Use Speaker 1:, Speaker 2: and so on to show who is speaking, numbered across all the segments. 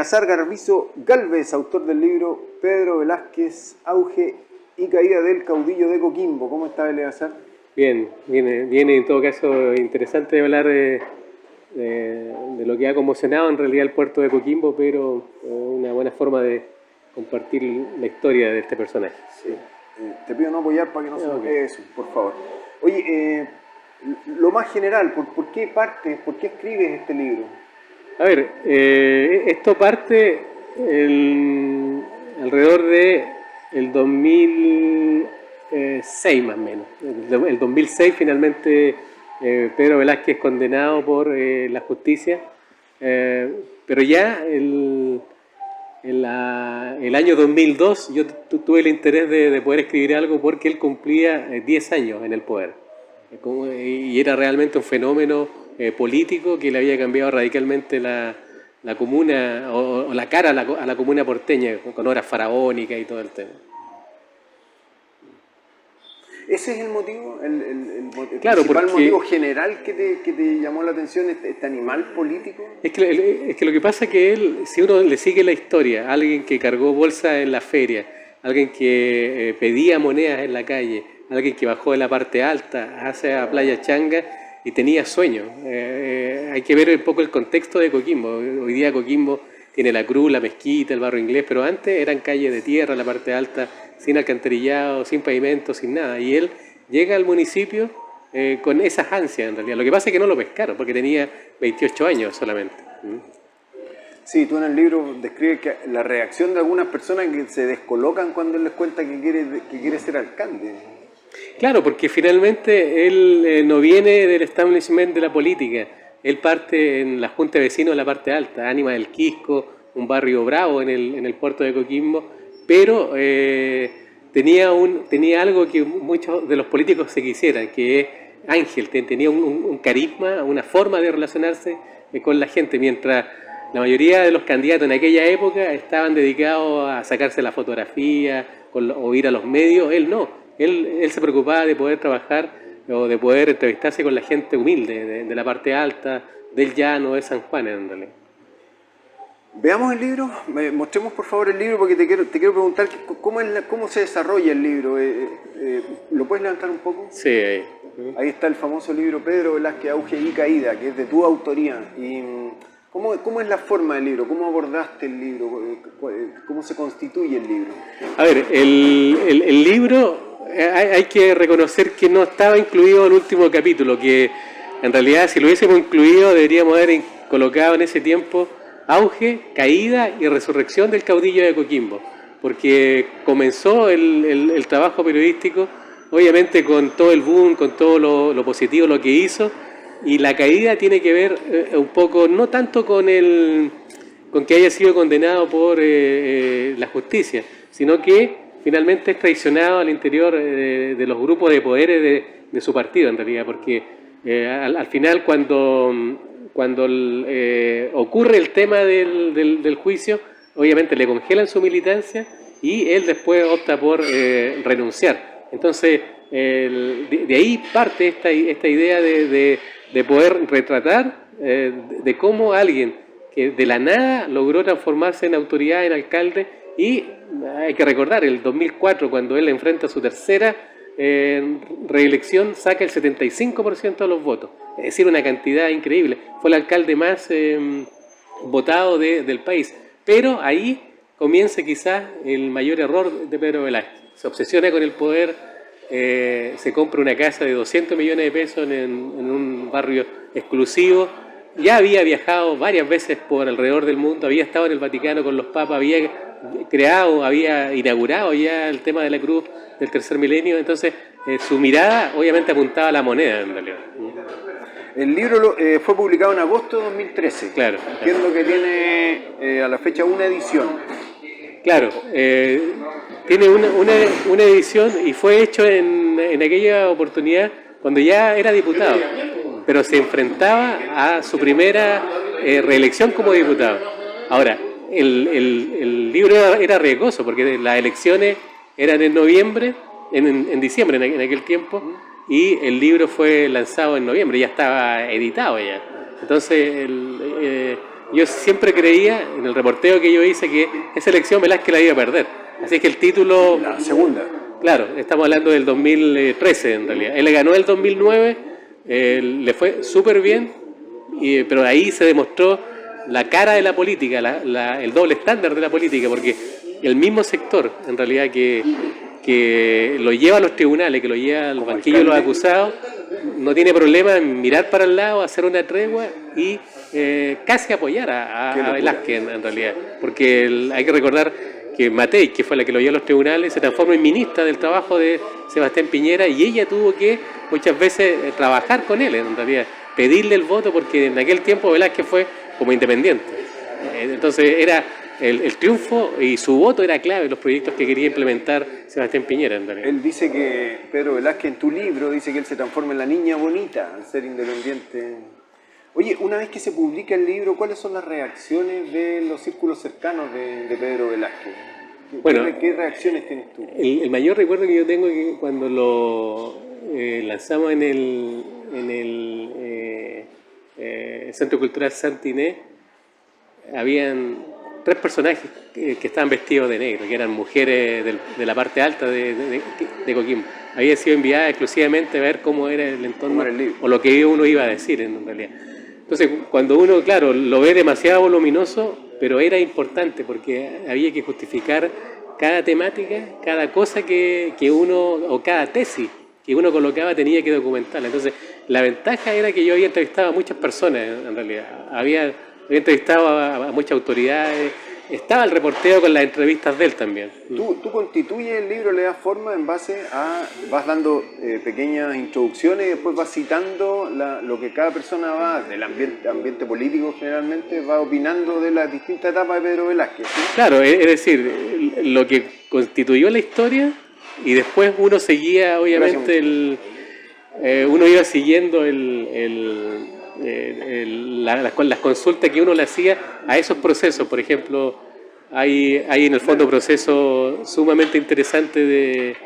Speaker 1: Eleazar Garbizo Gálvez, autor del libro Pedro Velázquez, Auge y Caída del Caudillo de Coquimbo. ¿Cómo está, Eleazar?
Speaker 2: Bien, viene en todo caso interesante hablar de lo que ha conmocionado en realidad el puerto de Coquimbo, pero una buena forma de compartir la historia de este personaje.
Speaker 1: Sí. Te pido no apoyar para que no se nos quede eso, por favor. Oye, lo más general, ¿por qué partes, por qué escribes este libro?
Speaker 2: A ver, esto parte alrededor de el 2006 más o menos. El 2006 finalmente Pedro Velázquez es condenado por la justicia, pero ya el año 2002 yo tuve el interés de poder escribir algo porque él cumplía 10 años en el poder. Y era realmente un fenómeno político que le había cambiado radicalmente la comuna o la cara a la comuna porteña, con obras faraónicas y todo el tema.
Speaker 1: ¿Ese es el motivo? ¿El
Speaker 2: claro,
Speaker 1: principal motivo general que te llamó la atención, este animal político?
Speaker 2: Es que lo que pasa es que él, si uno le sigue la historia, alguien que cargó bolsa en la feria, alguien que pedía monedas en la calle, alguien que bajó de la parte alta hacia Playa Changa y tenía sueños. Hay que ver un poco el contexto de Coquimbo. Hoy día Coquimbo tiene la cruz, la mezquita, el barrio inglés, pero antes eran calles de tierra, la parte alta, sin alcantarillado, sin pavimento, sin nada. Y él llega al municipio con esas ansias en realidad. Lo que pasa es que no lo pescaron porque tenía 28 años solamente.
Speaker 1: Sí, tú en el libro describes que la reacción de algunas personas que se descolocan cuando él les cuenta que quiere ser alcalde.
Speaker 2: Claro, porque finalmente él no viene del establishment de la política. Él parte en la Junta de Vecinos de la parte alta, Ánima del Quisco, un barrio bravo en el puerto de Coquimbo, pero tenía algo que muchos de los políticos se quisieran, que es Ángel, tenía un carisma, una forma de relacionarse con la gente, mientras la mayoría de los candidatos en aquella época estaban dedicados a sacarse la fotografía o ir a los medios. Él no. Él se preocupaba de poder trabajar o de poder entrevistarse con la gente humilde, de la parte alta, del llano, de San Juan en realidad.
Speaker 1: Veamos el libro, mostremos por favor el libro porque te quiero preguntar cómo se desarrolla el libro. ¿Lo puedes levantar un poco?
Speaker 2: Sí, ahí.
Speaker 1: Ahí está el famoso libro Pedro Velázquez, Auge y Caída, que es de tu autoría. Y, ¿cómo es la forma del libro? ¿Cómo abordaste el libro? ¿Cómo se constituye el libro?
Speaker 2: A ver, el libro hay que reconocer que no estaba incluido en el último capítulo, que en realidad si lo hubiésemos incluido deberíamos haber colocado en ese tiempo Auge, Caída y Resurrección del Caudillo de Coquimbo, porque comenzó el trabajo periodístico, obviamente con todo el boom, con todo lo positivo, lo que hizo, y la caída tiene que ver un poco, no tanto con que haya sido condenado por la justicia, sino que finalmente es traicionado al interior de los grupos de poderes de su partido en realidad, porque al final cuando ocurre el tema del juicio, obviamente le congelan su militancia y él después opta por renunciar. Entonces, de ahí parte esta idea de poder retratar de cómo alguien que de la nada logró transformarse en autoridad, en alcalde, y hay que recordar, el 2004, cuando él enfrenta su tercera reelección, saca el 75% de los votos, es decir, una cantidad increíble. Fue el alcalde más votado del país, pero ahí comienza quizás el mayor error de Pedro Velázquez. Se obsesiona con el poder, se compra una casa de 200 millones de pesos en un barrio exclusivo. Ya había viajado varias veces por alrededor del mundo, había estado en el Vaticano con los papas, había inaugurado ya el tema de la cruz del tercer milenio. Entonces su mirada obviamente apuntaba a la moneda en realidad.
Speaker 1: El libro fue publicado en agosto de 2013.
Speaker 2: Claro.
Speaker 1: Entiendo que tiene a la fecha una edición.
Speaker 2: Claro, tiene una edición y fue hecho en aquella oportunidad cuando ya era diputado, pero se enfrentaba a su primera reelección como diputado. Ahora, el libro era riesgoso porque las elecciones eran en noviembre, en diciembre en aquel tiempo, y el libro fue lanzado en noviembre, ya estaba editado ya. Entonces yo siempre creía, en el reporteo que yo hice, que esa elección Velázquez la iba a perder. Así que el título...
Speaker 1: La segunda.
Speaker 2: Claro, estamos hablando del 2013 en realidad. Él le ganó el 2009, le fue súper bien, pero ahí se demostró la cara de la política, el doble estándar de la política, porque el mismo sector, en realidad, que lo lleva a los tribunales, que lo lleva al banquillo de los acusados, no tiene problema en mirar para el lado, hacer una tregua y casi apoyar a Velázquez en realidad, porque hay que recordar que Matei, que fue la que lo llevó a los tribunales, se transformó en ministra del trabajo de Sebastián Piñera y ella tuvo que muchas veces trabajar con él en realidad, pedirle el voto, porque en aquel tiempo Velázquez fue como independiente. Entonces era el triunfo y su voto era clave en los proyectos que quería implementar Sebastián Piñera en realidad.
Speaker 1: Él dice que, Pedro Velázquez, en tu libro, dice que él se transforma en la niña bonita al ser independiente. Oye, una vez que se publica el libro, ¿cuáles son las reacciones de los círculos cercanos de Pedro Velázquez?
Speaker 2: Bueno,
Speaker 1: ¿Qué reacciones tienes tú?
Speaker 2: El mayor recuerdo que yo tengo es que cuando lo lanzamos en el Centro Cultural Santiné, habían 3 personajes que estaban vestidos de negro, que eran mujeres de la parte alta de Coquimbo. Había sido enviada exclusivamente a ver cómo era el entorno o lo que uno iba a decir en realidad. Entonces, cuando uno, claro, lo ve demasiado voluminoso, pero era importante porque había que justificar cada temática, cada cosa que uno, o cada tesis que uno colocaba tenía que documentarla. Entonces, la ventaja era que yo había entrevistado a muchas personas, en realidad. Había entrevistado a muchas autoridades, estaba el reporteo con las entrevistas de él también.
Speaker 1: Tú constituyes el libro, le das forma en base a, vas dando pequeñas introducciones y después vas citando lo que cada persona va, del ambiente político generalmente, va opinando de las distintas etapas de Pedro Velázquez, ¿sí?
Speaker 2: Claro, es decir, lo que constituyó la historia y después uno seguía, obviamente, uno iba siguiendo las consultas que uno le hacía a esos procesos. Por ejemplo, hay en el fondo procesos sumamente interesantes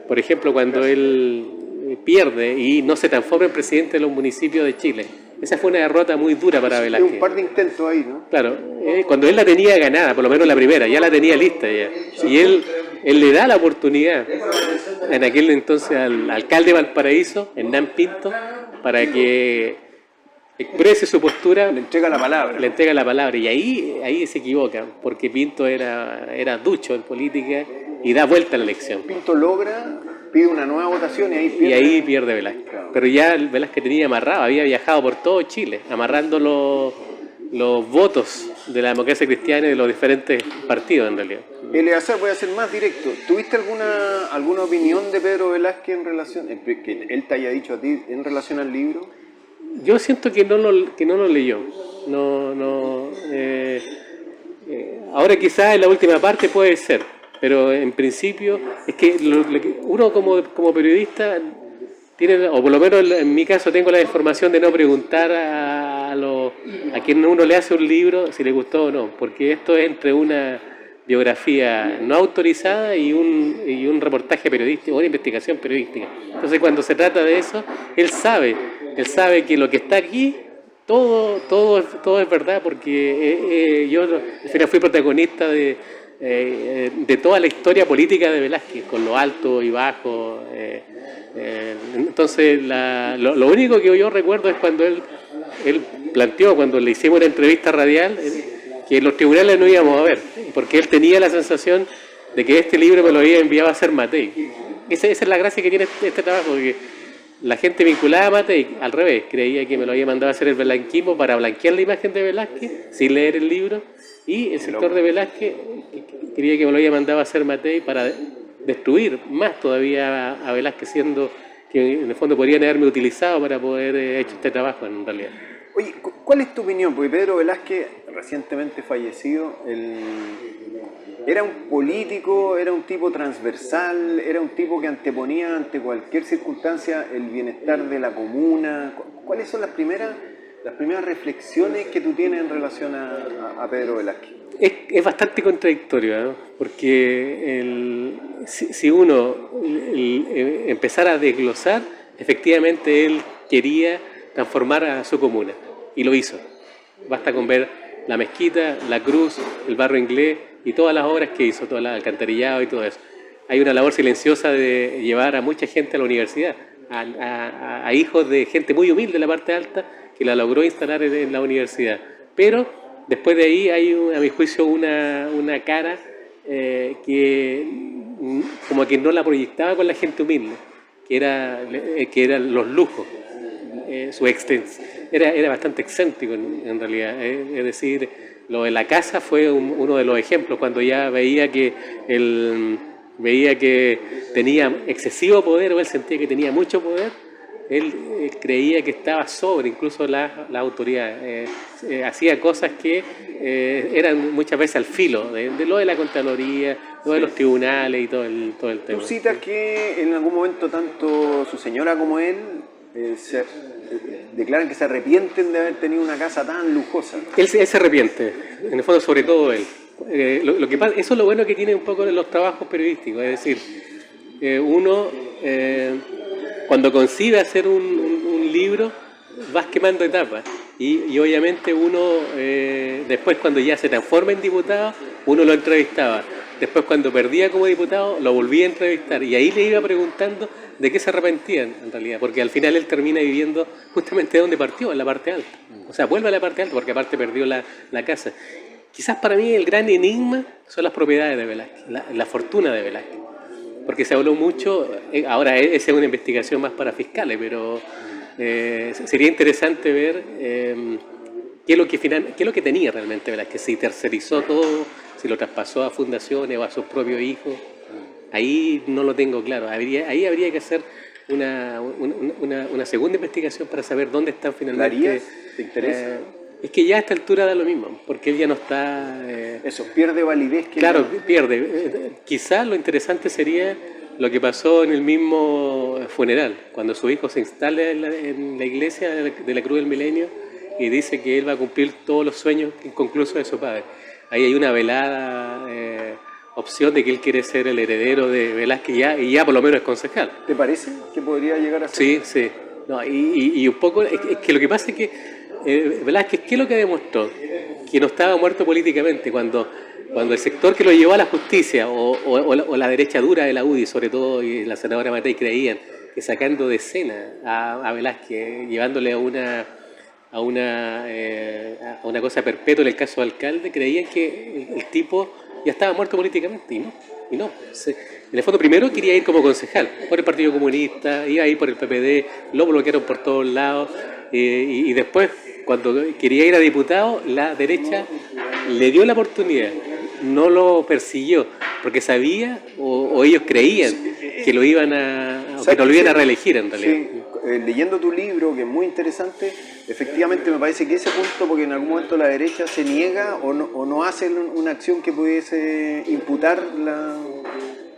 Speaker 2: por ejemplo, cuando él pierde y no se transforma en presidente de los municipios de Chile. Esa fue una derrota muy dura para Velázquez.
Speaker 1: Un par de intentos ahí, ¿no?
Speaker 2: Claro, cuando él la tenía ganada, por lo menos la primera, ya la tenía lista ya. Y él le da la oportunidad en aquel entonces al alcalde de Valparaíso, Hernán Pinto, para que exprese su postura.
Speaker 1: Le entrega la palabra.
Speaker 2: Le entrega la palabra y ahí se equivoca, porque Pinto era ducho en política y da vuelta a la elección.
Speaker 1: Pinto pide una nueva votación y ahí pierde.
Speaker 2: Velázquez. Claro. Pero ya Velázquez tenía amarrado, había viajado por todo Chile, amarrando los votos de la democracia cristiana y de los diferentes partidos en realidad.
Speaker 1: Eleazar, voy a ser más directo. ¿Tuviste alguna opinión de Pedro Velázquez en relación, que él te haya dicho a ti, en relación al libro?
Speaker 2: Yo siento que no lo leyó. Ahora quizás en la última parte puede ser, pero en principio es que uno como periodista tiene, o por lo menos en mi caso tengo la información de no preguntar a quien uno le hace un libro si le gustó o no, porque esto es entre una biografía no autorizada y un reportaje periodístico, una investigación periodística. Entonces cuando se trata de eso, él sabe que lo que está aquí, todo es verdad, porque yo al final fui protagonista de toda la historia política de Velázquez, con lo alto y bajo. Entonces lo único que yo recuerdo es cuando él planteó, cuando le hicimos una entrevista radial, que los tribunales no íbamos a ver, porque él tenía la sensación de que este libro me lo había enviado a hacer Matei. Esa es la gracia que tiene este trabajo, porque la gente vinculada a Matei, al revés, creía que me lo había mandado a hacer el blanquismo para blanquear la imagen de Velázquez sin leer el libro, y el sector de Velázquez creía que me lo había mandado a hacer Matei para destruir más todavía a Velázquez, siendo que en el fondo podrían haberme utilizado para poder hecho este trabajo en realidad.
Speaker 1: Oye, ¿cuál es tu opinión? Porque Pedro Velázquez, recientemente fallecido, era un político, era un tipo transversal, era un tipo que anteponía ante cualquier circunstancia el bienestar de la comuna. ¿Cuáles son las primeras reflexiones que tú tienes en relación a Pedro Velázquez?
Speaker 2: Es bastante contradictorio, ¿no? Porque si uno empezara a desglosar, efectivamente él quería transformar a su comuna y lo hizo. Basta con ver la mezquita, la cruz, el barrio inglés y todas las obras que hizo, todo el alcantarillado y todo eso. Hay una labor silenciosa de llevar a mucha gente a la universidad, a hijos de gente muy humilde de la parte alta que la logró instalar en la universidad. Pero después de ahí hay, a mi juicio, una cara que como que no la proyectaba con la gente humilde, que eran los lujos. Era bastante excéntrico en realidad. Es decir, lo de la casa fue uno de los ejemplos, cuando ya veía que tenía excesivo poder, o él sentía que tenía mucho poder, él creía que estaba sobre incluso la autoridad. Hacía cosas que eran muchas veces al filo de lo de la Contraloría, lo de los tribunales y todo el tema.
Speaker 1: Tú citas que en algún momento tanto su señora como él declaran que se arrepienten de haber tenido una casa tan lujosa.
Speaker 2: Él se arrepiente, en el fondo, sobre todo él. Lo que pasa, eso es lo bueno que tiene un poco los trabajos periodísticos, es decir, uno cuando concibe hacer un libro vas quemando etapas y obviamente uno después, cuando ya se transforma en diputado, uno lo entrevistaba. Después, cuando perdía como diputado, lo volvía a entrevistar y ahí le iba preguntando de qué se arrepentían en realidad, porque al final él termina viviendo justamente donde partió, en la parte alta. O sea, vuelve a la parte alta porque aparte perdió la casa. Quizás para mí el gran enigma son las propiedades de Velázquez, la fortuna de Velázquez. Porque se habló mucho, ahora esa es una investigación más para fiscales, pero sería interesante ver qué es lo que tenía realmente Velázquez, si tercerizó todo, si lo traspasó a fundaciones o a sus propios hijos. Ahí no lo tengo claro, ahí habría que hacer una segunda investigación para saber dónde están finalmente.
Speaker 1: ¿La harías? ¿Te interesa?
Speaker 2: Es que ya a esta altura da lo mismo, porque él ya no está...
Speaker 1: Eso, pierde validez.
Speaker 2: Claro, pierde. Quizás lo interesante sería lo que pasó en el mismo funeral, cuando su hijo se instala en la iglesia de la Cruz del Milenio y dice que él va a cumplir todos los sueños inconclusos de su padre. Ahí hay una velada opción de que él quiere ser el heredero de Velázquez y ya por lo menos es concejal.
Speaker 1: ¿Te parece que podría llegar a ser?
Speaker 2: Sí, sí. No, y un poco, es que lo que pasa es que Velázquez, ¿qué es lo que demostró? Que no estaba muerto políticamente cuando el sector que lo llevó a la justicia o la derecha dura de la UDI, sobre todo, y la senadora Matei, creían que sacando de escena a Velázquez, llevándole a una cosa perpetua en el caso del alcalde, creían que el tipo ya estaba muerto políticamente y no. En el fondo, primero quería ir como concejal por el Partido Comunista, iba a ir por el PPD, lo bloquearon por todos lados y después, cuando quería ir a diputado, la derecha le dio la oportunidad, no lo persiguió, porque sabía o ellos creían que lo iban que no lo iban a reelegir en realidad.
Speaker 1: Sí. Leyendo tu libro, que es muy interesante, efectivamente me parece que ese punto, porque en algún momento la derecha se niega o no hace una acción que pudiese imputar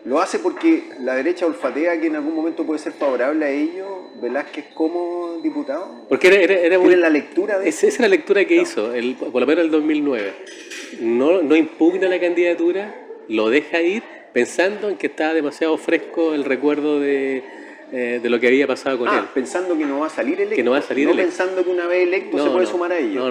Speaker 1: lo hace porque la derecha olfatea que en algún momento puede ser favorable a ellos, Velázquez como diputado.
Speaker 2: Porque era
Speaker 1: ¿Tienen la lectura de
Speaker 2: esa es la lectura que hizo, por lo menos el 2009. No impugna la candidatura, lo deja ir pensando en que estaba demasiado fresco el recuerdo de lo que había pasado con él.
Speaker 1: Pensando que no va a salir electo.
Speaker 2: Que no va a salir electo.
Speaker 1: Pensando que una vez electo se puede sumar a ellos.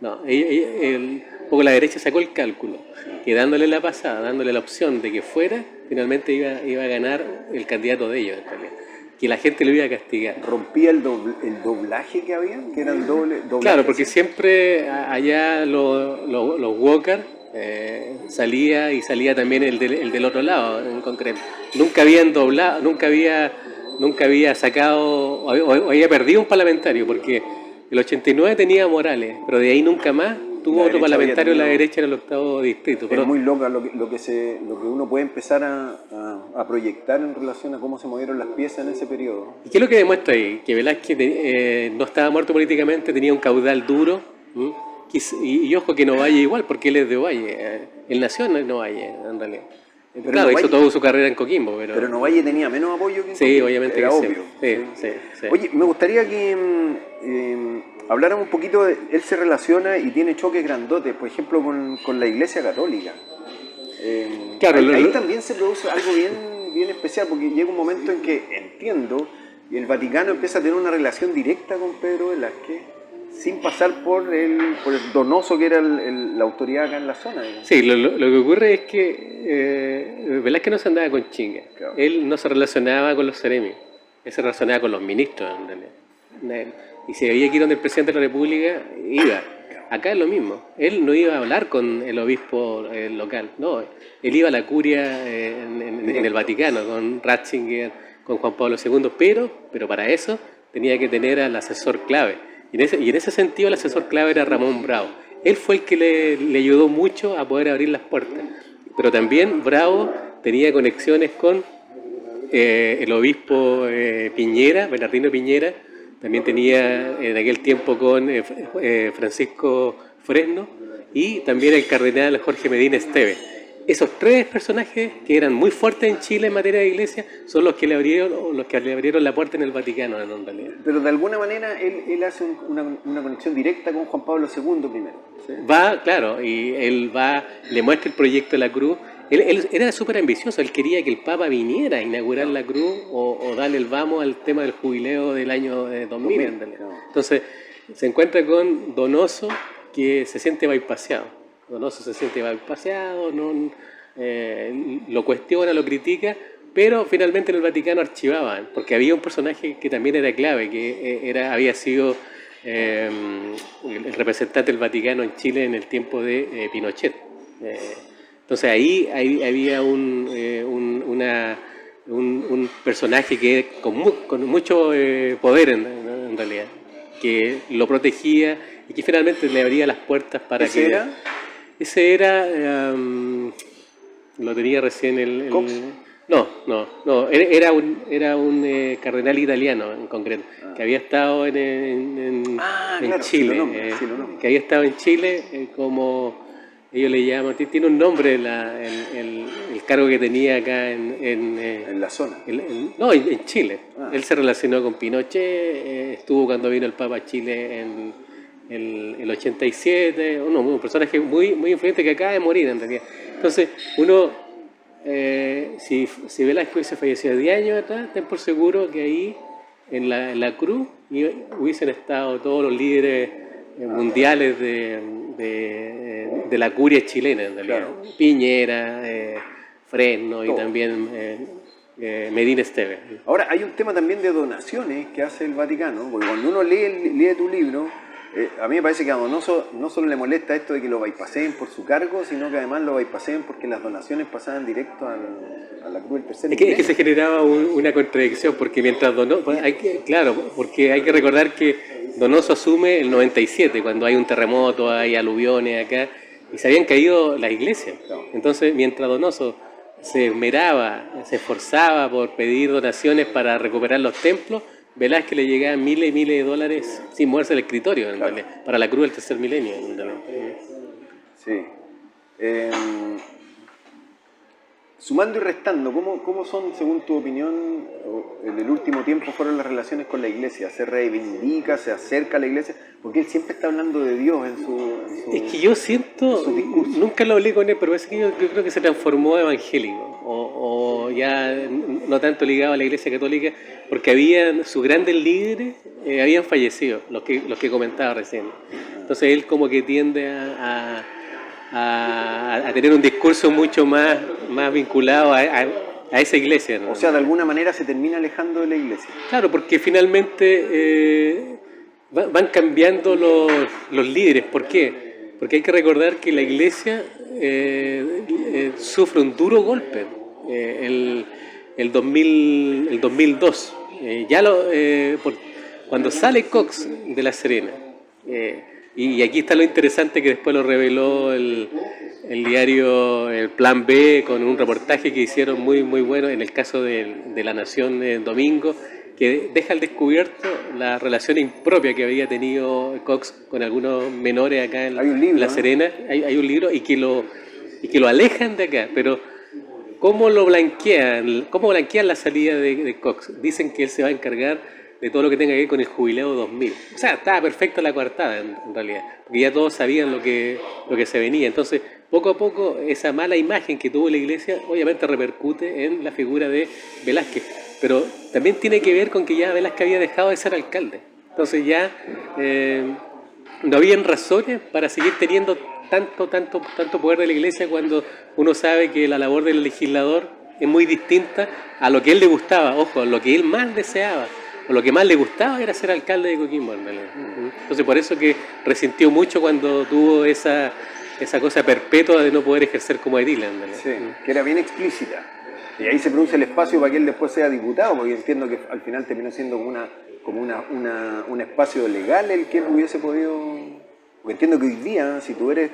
Speaker 2: No. Un poco la derecha sacó el cálculo, que dándole la pasada, dándole la opción de que fuera, finalmente iba a ganar el candidato de ellos, en realidad. Que la gente lo iba a castigar.
Speaker 1: ¿Rompía el doblaje que había? Que eran doblajes.
Speaker 2: Claro, porque siempre allá los Walker salía también el del otro lado, en concreto. Nunca habían doblado, nunca había sacado, o había perdido un parlamentario, porque el 89 tenía Morales, pero de ahí nunca más tuvo otro parlamentario en la derecha en el 8º distrito.
Speaker 1: Es muy loca lo que uno puede empezar a proyectar en relación a cómo se movieron las piezas en ese periodo.
Speaker 2: ¿Y qué es lo que demuestra ahí? Que Velázquez no estaba muerto políticamente, tenía un caudal duro, y ojo que Novalle igual, porque él es de Ovalle, él nació en Novalle en realidad.
Speaker 1: Pero
Speaker 2: claro,
Speaker 1: Novalle,
Speaker 2: hizo toda su carrera en Coquimbo. Pero
Speaker 1: Novalle tenía menos apoyo que en
Speaker 2: sí,
Speaker 1: Coquimbo.
Speaker 2: obviamente
Speaker 1: era
Speaker 2: que
Speaker 1: obvio.
Speaker 2: Sí.
Speaker 1: Oye, me gustaría que habláramos un poquito él se relaciona y tiene choques grandotes, por ejemplo, con la Iglesia Católica.
Speaker 2: Claro,
Speaker 1: ahí también se produce algo bien especial, porque llega un momento en que, entiendo, el Vaticano empieza a tener una relación directa con Pedro Velázquez, sin pasar por el Donoso, que era la autoridad acá en la zona, digamos.
Speaker 2: Sí, lo que ocurre es que Velázquez no se andaba con chingas.
Speaker 1: Claro.
Speaker 2: Él no se relacionaba con los seremios, él se relacionaba con los ministros, en realidad. Y si había que ir donde el presidente de la República, iba. Acá es lo mismo. Él no iba a hablar con el obispo local, no. Él iba a la curia en el Vaticano, con Ratzinger, con Juan Pablo II, pero para eso tenía que tener al asesor clave. Y en ese sentido el asesor clave era Ramón Bravo. Él fue el que le ayudó mucho a poder abrir las puertas. Pero también Bravo tenía conexiones con el obispo Piñera, Bernardino Piñera, también tenía en aquel tiempo con Francisco Fresno y también el cardenal Jorge Medina Esteve. Esos tres personajes que eran muy fuertes en Chile en materia de iglesia son los que le abrieron la puerta en el Vaticano, en realidad.
Speaker 1: Pero de alguna manera él hace una conexión directa con Juan Pablo II primero, ¿sí?
Speaker 2: Va, claro, y él le muestra el proyecto de la cruz. Él era súper ambicioso, él quería que el Papa viniera a inaugurar la cruz o darle el vamos al tema del jubileo del año 2000. En realidad. Entonces se encuentra con Donoso, que se siente bypaseado. Donoso se siente bypaseado, lo cuestiona, lo critica, pero finalmente en el Vaticano archivaban, porque había un personaje que también era clave, que había sido el representante del Vaticano en Chile en el tiempo de Pinochet. Entonces ahí había un personaje que con mucho poder en realidad, que lo protegía y que finalmente le abría las puertas para
Speaker 1: ¿Ese era?
Speaker 2: Ese era, lo tenía recién
Speaker 1: ¿Cox?
Speaker 2: No, era un cardenal italiano en concreto, que había estado en
Speaker 1: claro,
Speaker 2: Chile,
Speaker 1: sí lo nombro.
Speaker 2: que había estado en Chile como ellos le llaman, tiene un nombre el cargo que tenía acá
Speaker 1: En la zona.
Speaker 2: en Chile. Él se relacionó con Pinochet, estuvo cuando vino el Papa a Chile en el 87, un personaje muy, muy influyente que acaba de morir en realidad. Entonces, si Velázquez hubiese fallecido 10 años atrás, ten por seguro que ahí en la cruz hubiesen estado todos los líderes mundiales de la curia chilena, en realidad.
Speaker 1: Claro.
Speaker 2: Piñera, Fresno y también Medina Esteve.
Speaker 1: Ahora, hay un tema también de donaciones que hace el Vaticano, porque cuando uno lee tu libro, a mí me parece que a Donoso no solo le molesta esto de que lo bypaseen por su cargo, sino que además lo bypaseen porque las donaciones pasaban directo a la cruz del tercer milenio.
Speaker 2: Es que se generaba una contradicción, porque mientras Donoso, porque hay que recordar que Donoso asume el 97, cuando hay un terremoto, hay aluviones acá, y se habían caído las iglesias. Entonces, mientras Donoso se esforzaba por pedir donaciones para recuperar los templos, Velázquez le llegaban miles y miles de dólares sin moverse del escritorio, en realidad, para la cruz del tercer milenio.
Speaker 1: Sí. Sumando y restando, ¿cómo son, según tu opinión, en el último tiempo fueron las relaciones con la iglesia? ¿Se reivindica, se acerca a la iglesia? Porque él siempre está hablando de Dios en su
Speaker 2: Es que yo siento, nunca lo hablé con él, pero es que yo creo que se transformó evangélico, o ya no tanto ligado a la iglesia católica, porque sus grandes líderes habían fallecido, los que comentaba recién. Entonces él como que tiende a tener un discurso mucho más vinculado a esa iglesia, ¿no?
Speaker 1: O sea, de alguna manera se termina alejando de la iglesia.
Speaker 2: Claro, porque finalmente van cambiando los líderes. ¿Por qué? Porque hay que recordar que la iglesia sufre un duro golpe. El 2002, cuando sale Cox de La Serena, y aquí está lo interesante que después lo reveló el diario El Plan B con un reportaje que hicieron muy, muy bueno en el caso de La Nación en domingo, que deja al descubierto la relación impropia que había tenido Cox con algunos menores acá en La Serena. Hay un libro y que lo alejan de acá, pero ¿cómo lo blanquean? ¿Cómo blanquean la salida de Cox? Dicen que él se va a encargar de todo lo que tenga que ver con el jubileo 2000. O sea, estaba perfecta la coartada en realidad, porque ya todos sabían lo que se venía. Entonces, poco a poco, esa mala imagen que tuvo la iglesia, obviamente repercute en la figura de Velázquez. Pero también tiene que ver con que ya Velázquez había dejado de ser alcalde. Entonces ya no habían razones para seguir teniendo tanto poder de la Iglesia cuando uno sabe que la labor del legislador es muy distinta a lo que a él le gustaba, ojo, a lo que él más deseaba, o lo que más le gustaba era ser alcalde de Coquimbo. Entonces por eso que resintió mucho cuando tuvo esa cosa perpetua de no poder ejercer como edil.
Speaker 1: Sí, que era bien explícita. Y ahí se produce el espacio para que él después sea diputado, porque entiendo que al final terminó siendo como un espacio legal el que él hubiese podido... Porque entiendo que hoy día, si tú eres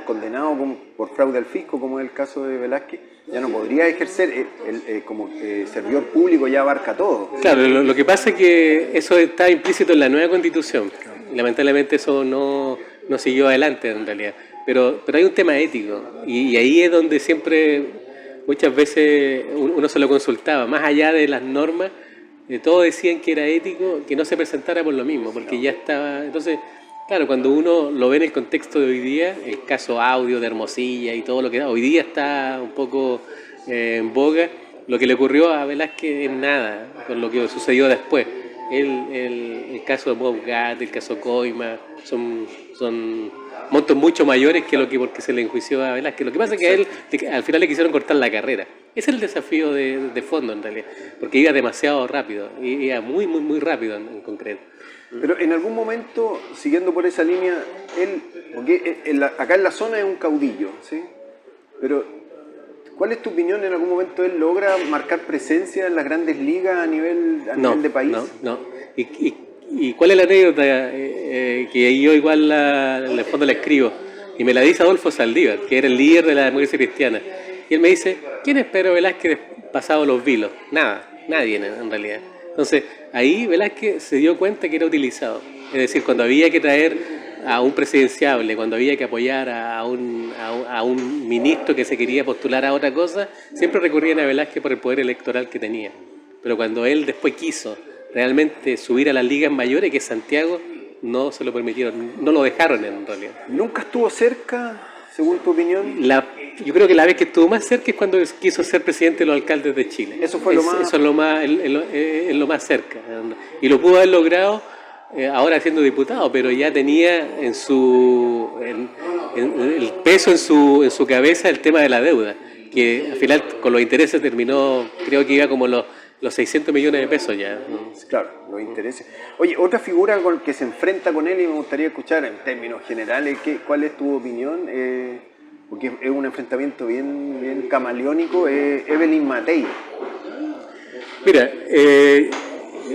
Speaker 1: condenado por fraude al fisco, como es el caso de Velázquez, ya no podrías ejercer, como servidor público ya abarca todo.
Speaker 2: Claro, lo que pasa es que eso está implícito en la nueva Constitución. Lamentablemente eso no siguió adelante en realidad. Pero hay un tema ético, y ahí es donde siempre, muchas veces uno se lo consultaba, más allá de las normas, todos decían que era ético que no se presentara por lo mismo, porque ya estaba... Entonces, claro, cuando uno lo ve en el contexto de hoy día, el caso audio de Hermosilla y todo lo que hoy día está un poco en boga, lo que le ocurrió a Velázquez es nada con lo que sucedió después. El caso de Bob Gatt, el caso Coima, son montos mucho mayores que lo que porque se le enjuició a Velázquez. Lo que pasa es que a él al final le quisieron cortar la carrera. Ese es el desafío de fondo en realidad, porque iba demasiado rápido, iba muy rápido en concreto.
Speaker 1: Pero en algún momento, siguiendo por esa línea, porque acá en la zona es un caudillo, ¿sí? Pero, ¿cuál es tu opinión? ¿En algún momento él logra marcar presencia en las grandes ligas a nivel de país?
Speaker 2: No. ¿Y cuál es la anécdota que yo igual en el fondo la escribo? Y me la dice Adolfo Saldívar, que era el líder de la democracia cristiana. Y él me dice, ¿quién es Pedro Velázquez pasado los vilos? Nadie en realidad. Entonces, ahí Velázquez se dio cuenta que era utilizado. Es decir, cuando había que traer a un presidenciable, cuando había que apoyar a un ministro que se quería postular a otra cosa, siempre recurrían a Velázquez por el poder electoral que tenía. Pero cuando él después quiso realmente subir a las ligas mayores, que es Santiago, no se lo permitieron, no lo dejaron en realidad.
Speaker 1: ¿Nunca estuvo cerca, según tu opinión?
Speaker 2: Yo creo que la vez que estuvo más cerca es cuando quiso ser presidente de los alcaldes de Chile.
Speaker 1: Eso fue lo más...
Speaker 2: Eso es lo más cerca. Y lo pudo haber logrado ahora siendo diputado, pero ya tenía el peso en su cabeza el tema de la deuda, que al final con los intereses terminó, creo que iba como los 600 millones de pesos ya.
Speaker 1: Claro, los intereses. Oye, otra figura con que se enfrenta con él y me gustaría escuchar en términos generales, ¿cuál es tu opinión? Porque es un enfrentamiento bien camaleónico, Evelyn Matei.
Speaker 2: Mira,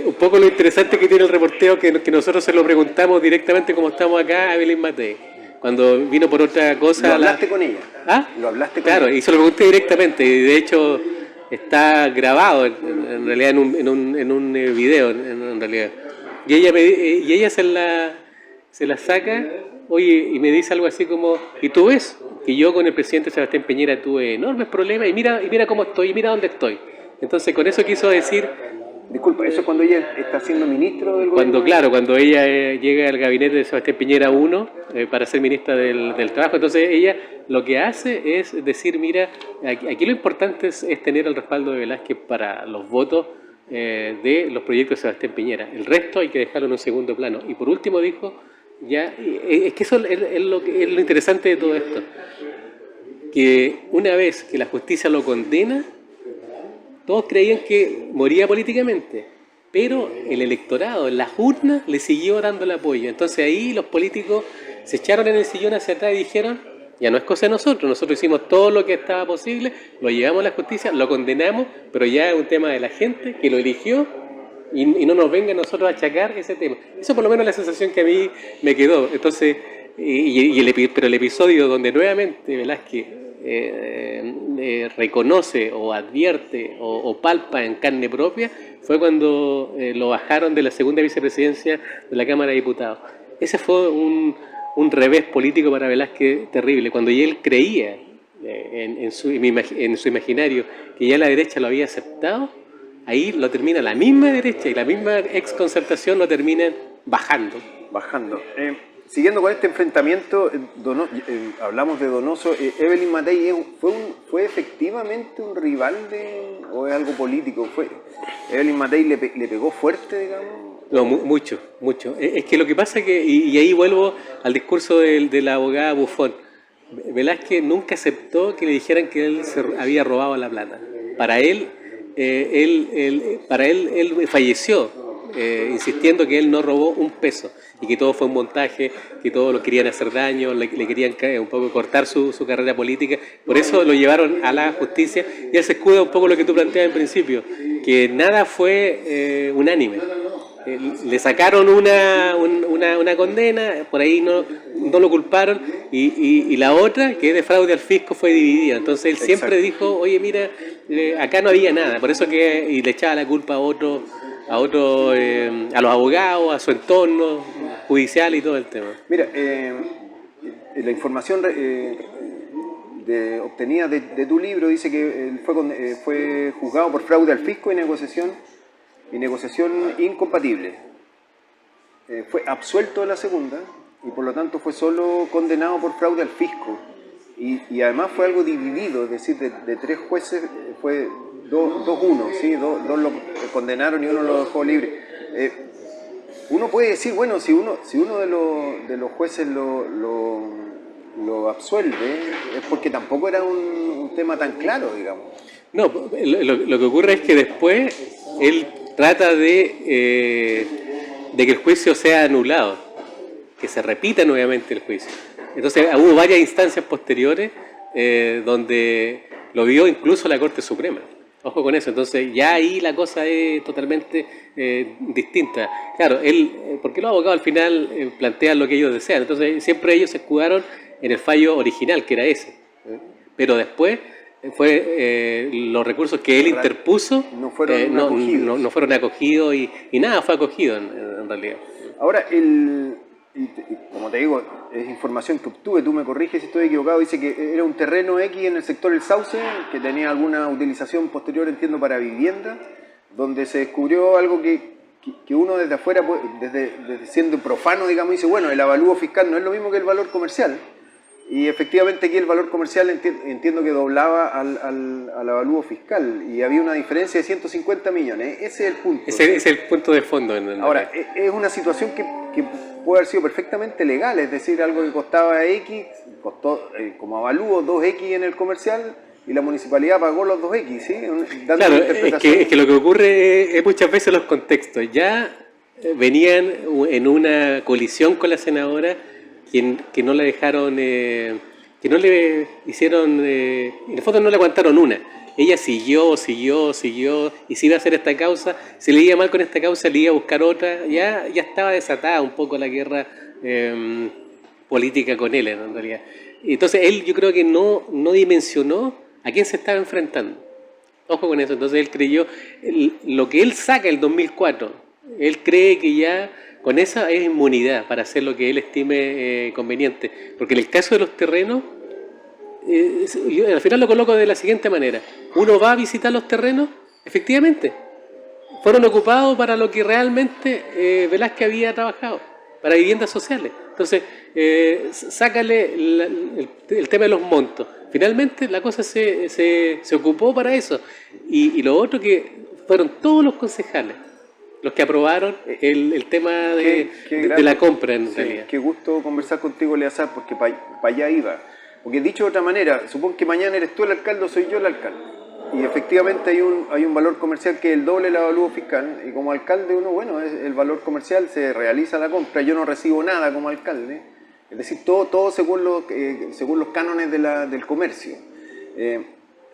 Speaker 2: un poco lo interesante que tiene el reporteo, que nosotros se lo preguntamos directamente como estamos acá a Evelyn Matei. Cuando vino por otra cosa...
Speaker 1: ¿Lo hablaste con ella?
Speaker 2: ¿Ah?
Speaker 1: ¿Lo hablaste con ella?
Speaker 2: Claro, y se lo pregunté directamente, y de hecho está grabado en realidad en un video, en realidad. Y ella se la saca, oye, y me dice algo así como, ¿y tú ves que yo con el presidente Sebastián Piñera tuve enormes problemas y mira cómo estoy, y mira dónde estoy? Entonces con eso quiso decir...
Speaker 1: Disculpa, ¿eso es cuando ella está siendo ministro del gobierno?
Speaker 2: Cuando ella llega al gabinete de Sebastián Piñera I para ser ministra del Trabajo, entonces ella lo que hace es decir, mira, aquí lo importante es tener el respaldo de Velázquez para los votos de los proyectos de Sebastián Piñera. El resto hay que dejarlo en un segundo plano. Y por último dijo, ya es que eso es lo interesante de todo esto, que una vez que la justicia lo condena, todos creían que moría políticamente, pero el electorado, en las urnas, le siguió dando el apoyo. Entonces ahí los políticos se echaron en el sillón hacia atrás y dijeron, ya no es cosa de nosotros hicimos todo lo que estaba posible, lo llevamos a la justicia, lo condenamos, pero ya es un tema de la gente que lo eligió y no nos venga a nosotros a achacar ese tema. Eso por lo menos es la sensación que a mí me quedó. Entonces, pero el episodio donde nuevamente Velázquez reconoce o advierte o palpa en carne propia fue cuando lo bajaron de la segunda vicepresidencia de la Cámara de Diputados. Ese fue un revés político para Velázquez terrible, cuando él creía en su imaginario que ya la derecha lo había aceptado, ahí lo termina la misma derecha y la misma exconcertación lo terminan bajando.
Speaker 1: Siguiendo con este enfrentamiento, hablamos de Donoso. ¿Evelyn Matei fue efectivamente un rival o es algo político? ¿Evelyn Matei le pegó fuerte, digamos?
Speaker 2: No, mucho, mucho. Es que lo que pasa es que, y ahí vuelvo al discurso de la abogada Buffon. Velázquez nunca aceptó que le dijeran que él se había robado la plata. Para él, él falleció insistiendo que él no robó un peso y que todo fue un montaje, que todos lo querían hacer daño, le querían un poco cortar su carrera política. Por eso lo llevaron a la justicia y él se escuda un poco lo que tú planteabas en principio, que nada fue unánime. Le sacaron una condena, por ahí no lo culparon, y la otra, que es de fraude al fisco, fue dividida. Entonces él siempre dijo, oye, mira, acá no había nada, por eso que y le echaba la culpa a a los abogados, a su entorno judicial y todo el tema.
Speaker 1: Mira, la información obtenida de tu libro dice que él fue juzgado por fraude al fisco y negociación incompatible. Fue absuelto de la segunda y por lo tanto fue solo condenado por fraude al fisco. Y además fue algo dividido, es decir, de 3 jueces fue 2-1, ¿sí? Dos lo condenaron y uno lo dejó libre. Uno puede decir, bueno, si uno de los jueces lo absuelve, es porque tampoco era un tema tan claro, digamos.
Speaker 2: No, lo que ocurre es que después él trata de que el juicio sea anulado, que se repita nuevamente el juicio. Entonces hubo varias instancias posteriores donde lo vio incluso la Corte Suprema. Ojo con eso, entonces ya ahí la cosa es totalmente distinta. Claro, porque los abogados al final plantean lo que ellos desean, entonces siempre ellos se escudaron en el fallo original, que era ese. Pero después los recursos que él interpuso
Speaker 1: no fueron
Speaker 2: acogidos y nada fue acogido en realidad.
Speaker 1: Ahora, como te digo, es información que obtuve, tú me corriges si estoy equivocado, dice que era un terreno X en el sector El Sauce, que tenía alguna utilización posterior, entiendo, para vivienda, donde se descubrió algo que uno desde afuera, desde siendo profano, digamos, dice, bueno, el avalúo fiscal no es lo mismo que el valor comercial. Y efectivamente aquí el valor comercial entiendo que doblaba al avalúo fiscal y había una diferencia de 150 millones. Ese es el punto.
Speaker 2: Ese es el punto de fondo.
Speaker 1: Ahora, es una situación que puede haber sido perfectamente legal, es decir, algo que costaba X, costó como avalúo 2X en el comercial y la municipalidad pagó los 2X, ¿sí? Dando
Speaker 2: claro, es que lo que ocurre es muchas veces los contextos. Ya venían en una colisión con la senadora que no le dejaron, que no le hicieron, en el fondo no le aguantaron una. Ella siguió, y si iba a hacer esta causa, si le iba mal con esta causa, le iba a buscar otra. Ya estaba desatada un poco la guerra política con él, en realidad. Entonces él, yo creo que no dimensionó a quién se estaba enfrentando. Ojo con eso. Entonces él creyó, lo que él saca el 2004, él cree que ya con esa es inmunidad para hacer lo que él estime conveniente. Porque en el caso de los terrenos, yo al final lo coloco de la siguiente manera. Uno va a visitar los terrenos, efectivamente, fueron ocupados para lo que realmente Velázquez había trabajado, para viviendas sociales. Entonces, sácale el tema de los montos. Finalmente la cosa se ocupó para eso. Y lo otro que fueron todos los concejales los que aprobaron el tema de la compra, en realidad.
Speaker 1: Qué gusto conversar contigo, Eleazar, porque para allá iba. Porque dicho de otra manera, supón que mañana eres tú el alcalde o soy yo el alcalde. Y efectivamente hay un valor comercial que es el doble del avalúo fiscal. Y como alcalde uno, bueno, el valor comercial, se realiza la compra. Yo no recibo nada como alcalde. Es decir, todo según los cánones del comercio.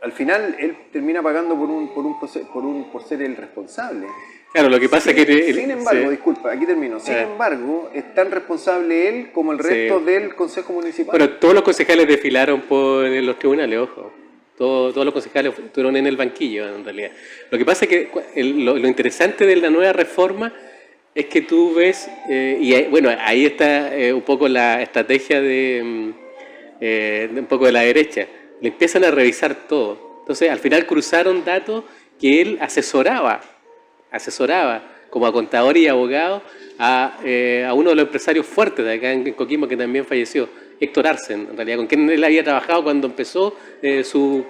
Speaker 1: Al final, él termina pagando por ser el responsable.
Speaker 2: Claro, lo que pasa es que...
Speaker 1: Sin embargo, disculpa, aquí termino. Sin embargo, es tan responsable él como el resto del Consejo Municipal.
Speaker 2: Bueno, todos los concejales desfilaron por los tribunales, ojo. Todos los concejales estuvieron en el banquillo, en realidad. Lo que pasa es que lo interesante de la nueva reforma es que tú ves, bueno, ahí está un poco la estrategia de un poco de la derecha. Le empiezan a revisar todo. Entonces, al final cruzaron datos que él asesoraba como a contador y abogado a uno de los empresarios fuertes de acá en Coquimbo, que también falleció, Héctor Arsen, en realidad, con quien él había trabajado cuando empezó su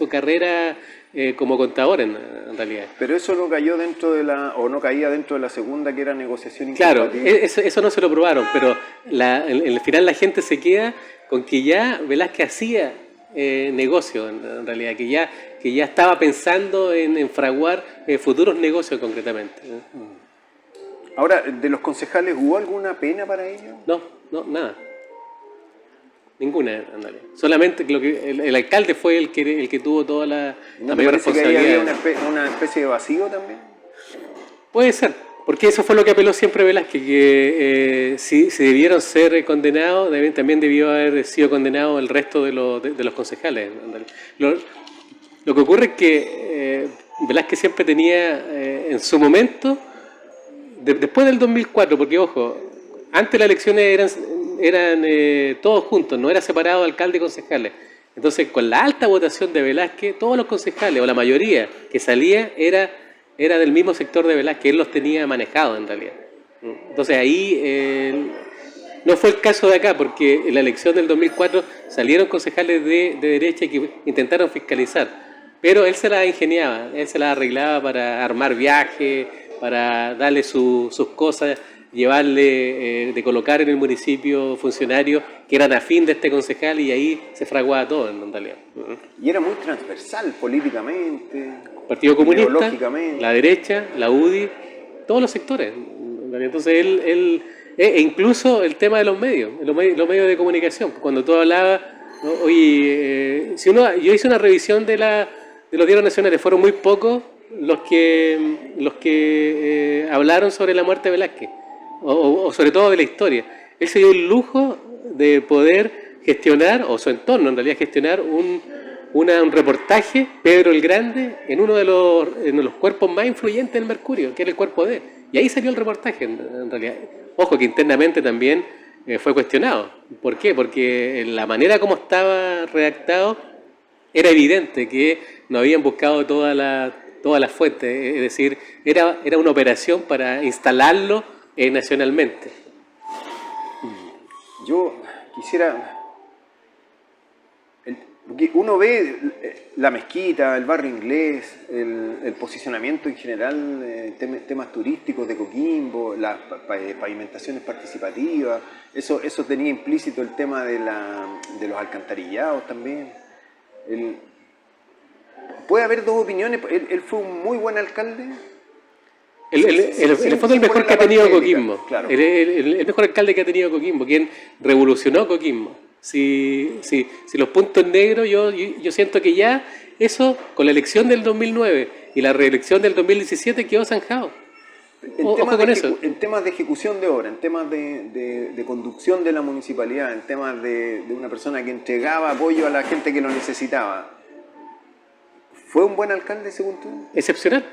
Speaker 2: carrera como contador en realidad.
Speaker 1: Pero eso no cayó dentro de o no caía dentro de la segunda, que era negociación
Speaker 2: Claro,
Speaker 1: incompatible.
Speaker 2: eso no se lo probaron, pero en el final la gente se queda con que ya Velázquez hacía negocio en realidad, que ya estaba pensando en fraguar futuros negocios concretamente.
Speaker 1: Ahora, ¿de los concejales hubo alguna pena para ellos?
Speaker 2: No, nada. Ninguna en realidad. Solamente el alcalde fue el que tuvo toda la
Speaker 1: ¿No te
Speaker 2: mayor
Speaker 1: parece que ahí
Speaker 2: responsabilidad.
Speaker 1: había una especie de vacío también?
Speaker 2: Puede ser, porque eso fue lo que apeló siempre Velázquez, que si debieron ser condenados, también debió haber sido condenado el resto de los concejales. Lo que ocurre es que Velázquez siempre tenía en su momento, después del 2004, porque ojo, antes las elecciones eran todos juntos, no era separado alcalde y concejales. Entonces, con la alta votación de Velázquez, todos los concejales, o la mayoría que salía, era del mismo sector de Velázquez, él los tenía manejados en realidad. Entonces ahí no fue el caso de acá, porque en la elección del 2004 salieron concejales de derecha que intentaron fiscalizar, pero él se la ingeniaba, él se la arreglaba para armar viajes, para darle sus cosas, llevarle, de colocar en el municipio funcionarios que eran afín de este concejal, y ahí se fraguaba todo en realidad.
Speaker 1: Y era muy transversal políticamente,
Speaker 2: Partido Comunista,
Speaker 1: ideológicamente.
Speaker 2: la derecha, la UDI, todos los sectores. Entonces e incluso el tema de los medios de comunicación. Cuando tú hablabas, ¿no? Oye, yo hice una revisión de los diarios nacionales, fueron muy pocos los que hablaron sobre la muerte de Velázquez, o sobre todo de la historia. Él se dio el lujo de poder gestionar, o su entorno en realidad, gestionar un reportaje, Pedro el Grande, en uno de los cuerpos más influyentes del Mercurio, que era el cuerpo D. Y ahí salió el reportaje, en realidad. Ojo, que internamente también fue cuestionado. ¿Por qué? Porque la manera como estaba redactado era evidente que no habían buscado todas las fuentes. Es decir, era una operación para instalarlo nacionalmente.
Speaker 1: Yo quisiera... Porque uno ve la mezquita, el barrio inglés, el posicionamiento en general, temas turísticos de Coquimbo, las pavimentaciones participativas, eso tenía implícito el tema de los alcantarillados también. Puede haber dos opiniones. Él fue un muy buen alcalde.
Speaker 2: En el fondo el mejor que ha tenido Coquimbo.
Speaker 1: Claro.
Speaker 2: El mejor alcalde que ha tenido Coquimbo, quien revolucionó Coquimbo. Si los puntos negros, yo siento que ya eso, con la elección del 2009 y la reelección del 2017, quedó zanjado.
Speaker 1: En temas de ejecución de obra, en temas de conducción de la municipalidad, en temas de una persona que entregaba apoyo a la gente que lo necesitaba, ¿fue un buen alcalde según tú?
Speaker 2: Excepcional.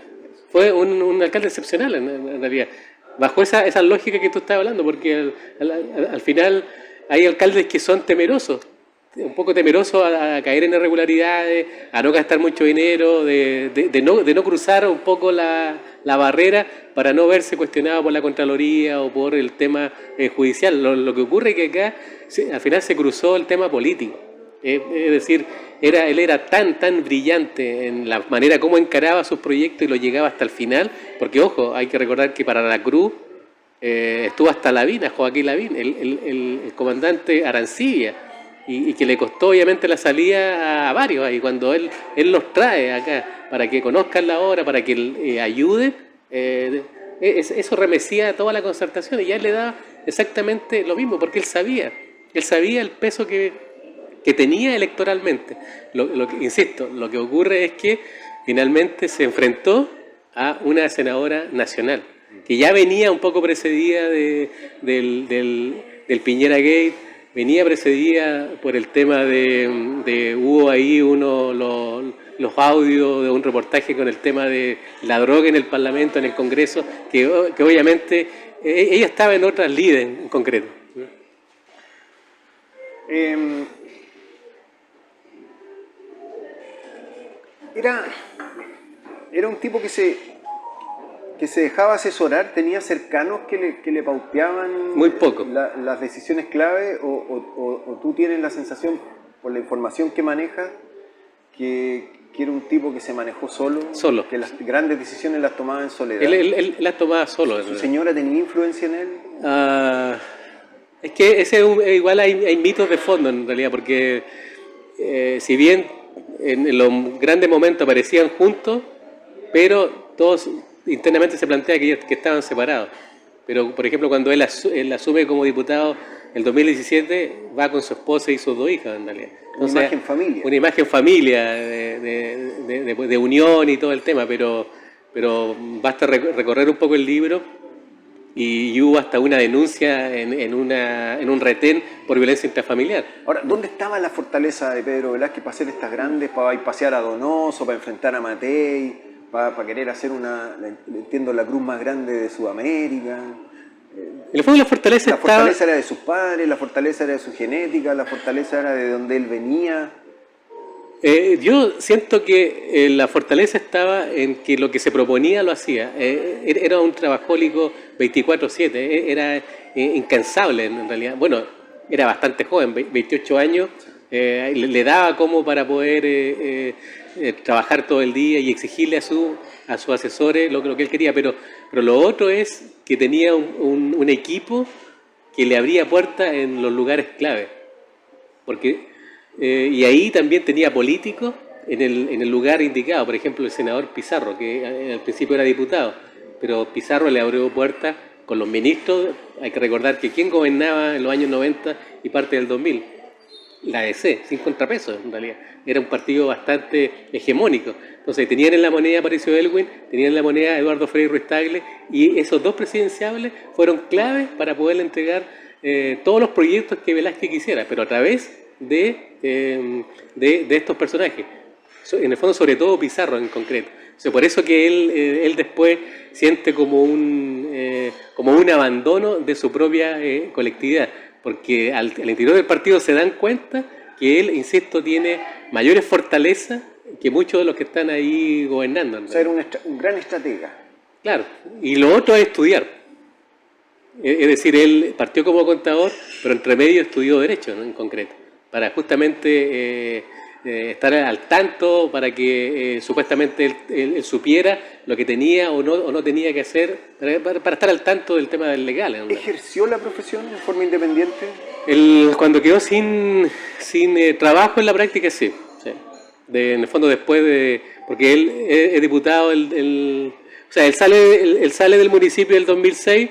Speaker 2: Fue un alcalde excepcional en realidad. Bajo esa lógica que tú estás hablando, porque al final hay alcaldes que son temerosos, un poco temerosos a caer en irregularidades, a no gastar mucho dinero, de no cruzar un poco la barrera para no verse cuestionado por la Contraloría o por el tema judicial. Lo que ocurre es que acá al final se cruzó el tema político. Es decir, él era tan brillante en la manera como encaraba sus proyectos y lo llegaba hasta el final, porque ojo, hay que recordar que para la Cruz estuvo hasta Lavín, Joaquín Lavín, el comandante Arancibia, y que le costó obviamente la salida a varios, y cuando él los trae acá para que conozcan la obra, para que ayuden, eso remecía a toda la concertación, y ya él le daba exactamente lo mismo, porque él sabía el peso que tenía electoralmente. Insisto, lo que ocurre es que finalmente se enfrentó a una senadora nacional, que ya venía un poco precedida del Piñera Gate, venía precedida por el tema hubo ahí los audios de un reportaje con el tema de la droga en el Parlamento, en el Congreso, que obviamente ella estaba en otras lides en concreto.
Speaker 1: Era un tipo que se dejaba asesorar, tenía cercanos que le pauteaban
Speaker 2: muy poco
Speaker 1: las decisiones clave, o tú tienes la sensación, por la información que manejas, que que era un tipo que se manejó
Speaker 2: Solo.
Speaker 1: que las grandes decisiones las tomaba en soledad.
Speaker 2: Él las tomaba solo.
Speaker 1: ¿Su señora tenía influencia en él?
Speaker 2: Es que igual hay mitos de fondo en realidad, porque si bien en los grandes momentos aparecían juntos, pero todos internamente se plantea que estaban separados. Pero, por ejemplo, cuando él asume como diputado el 2017, va con su esposa y sus 2 hijas, en realidad. Entonces,
Speaker 1: una imagen familia.
Speaker 2: Una imagen familia, de unión y todo el tema, pero basta recorrer un poco el libro y hubo hasta una denuncia en un retén por violencia intrafamiliar.
Speaker 1: Ahora, ¿dónde estaba la fortaleza de Pedro Velázquez para hacer estas grandes, para ir pasear a Donoso, para enfrentar a Matei, para querer hacer entiendo, la cruz más grande de Sudamérica?
Speaker 2: En el fondo la fortaleza
Speaker 1: era de sus padres, la fortaleza era de su genética, la fortaleza era de donde él venía.
Speaker 2: Yo siento que la fortaleza estaba en que lo que se proponía lo hacía. Era un trabajólico 24/7, era incansable en realidad. Bueno, era bastante joven, 28 años, le daba como para poder trabajar todo el día y exigirle a sus asesores lo que él quería, pero lo otro es que tenía un equipo que le abría puertas en los lugares clave, porque y ahí también tenía políticos en el lugar indicado. Por ejemplo, el senador Pizarro, que al principio era diputado, pero Pizarro le abrió puertas con los ministros. Hay que recordar que ¿quién gobernaba en los años 90 y parte del 2000? La ADC, sin contrapesos en realidad. Era un partido bastante hegemónico. Entonces tenían en la moneda Aparicio Elwin, tenían en la moneda Eduardo Frei Ruiz Tagle, y esos 2 presidenciables fueron claves para poderle entregar todos los proyectos que Velázquez quisiera, pero a través de estos personajes. En el fondo, sobre todo Pizarro en concreto. O sea, por eso que él después siente como un abandono de su propia colectividad, porque al interior del partido se dan cuenta que él, insisto, tiene mayores fortalezas que muchos de los que están ahí gobernando.
Speaker 1: O sea, era un gran estratega.
Speaker 2: Claro, y lo otro es estudiar. Es decir, él partió como contador, pero entre medio estudió Derecho, ¿no? En concreto, para justamente estar al tanto, para que supuestamente él supiera lo que tenía o no tenía que hacer, para estar al tanto del tema del legal, ¿no?
Speaker 1: ¿Ejerció la profesión de forma independiente?
Speaker 2: Cuando quedó sin trabajo en la práctica, sí. En el fondo después porque él es diputado, o sea, él sale del municipio del 2006,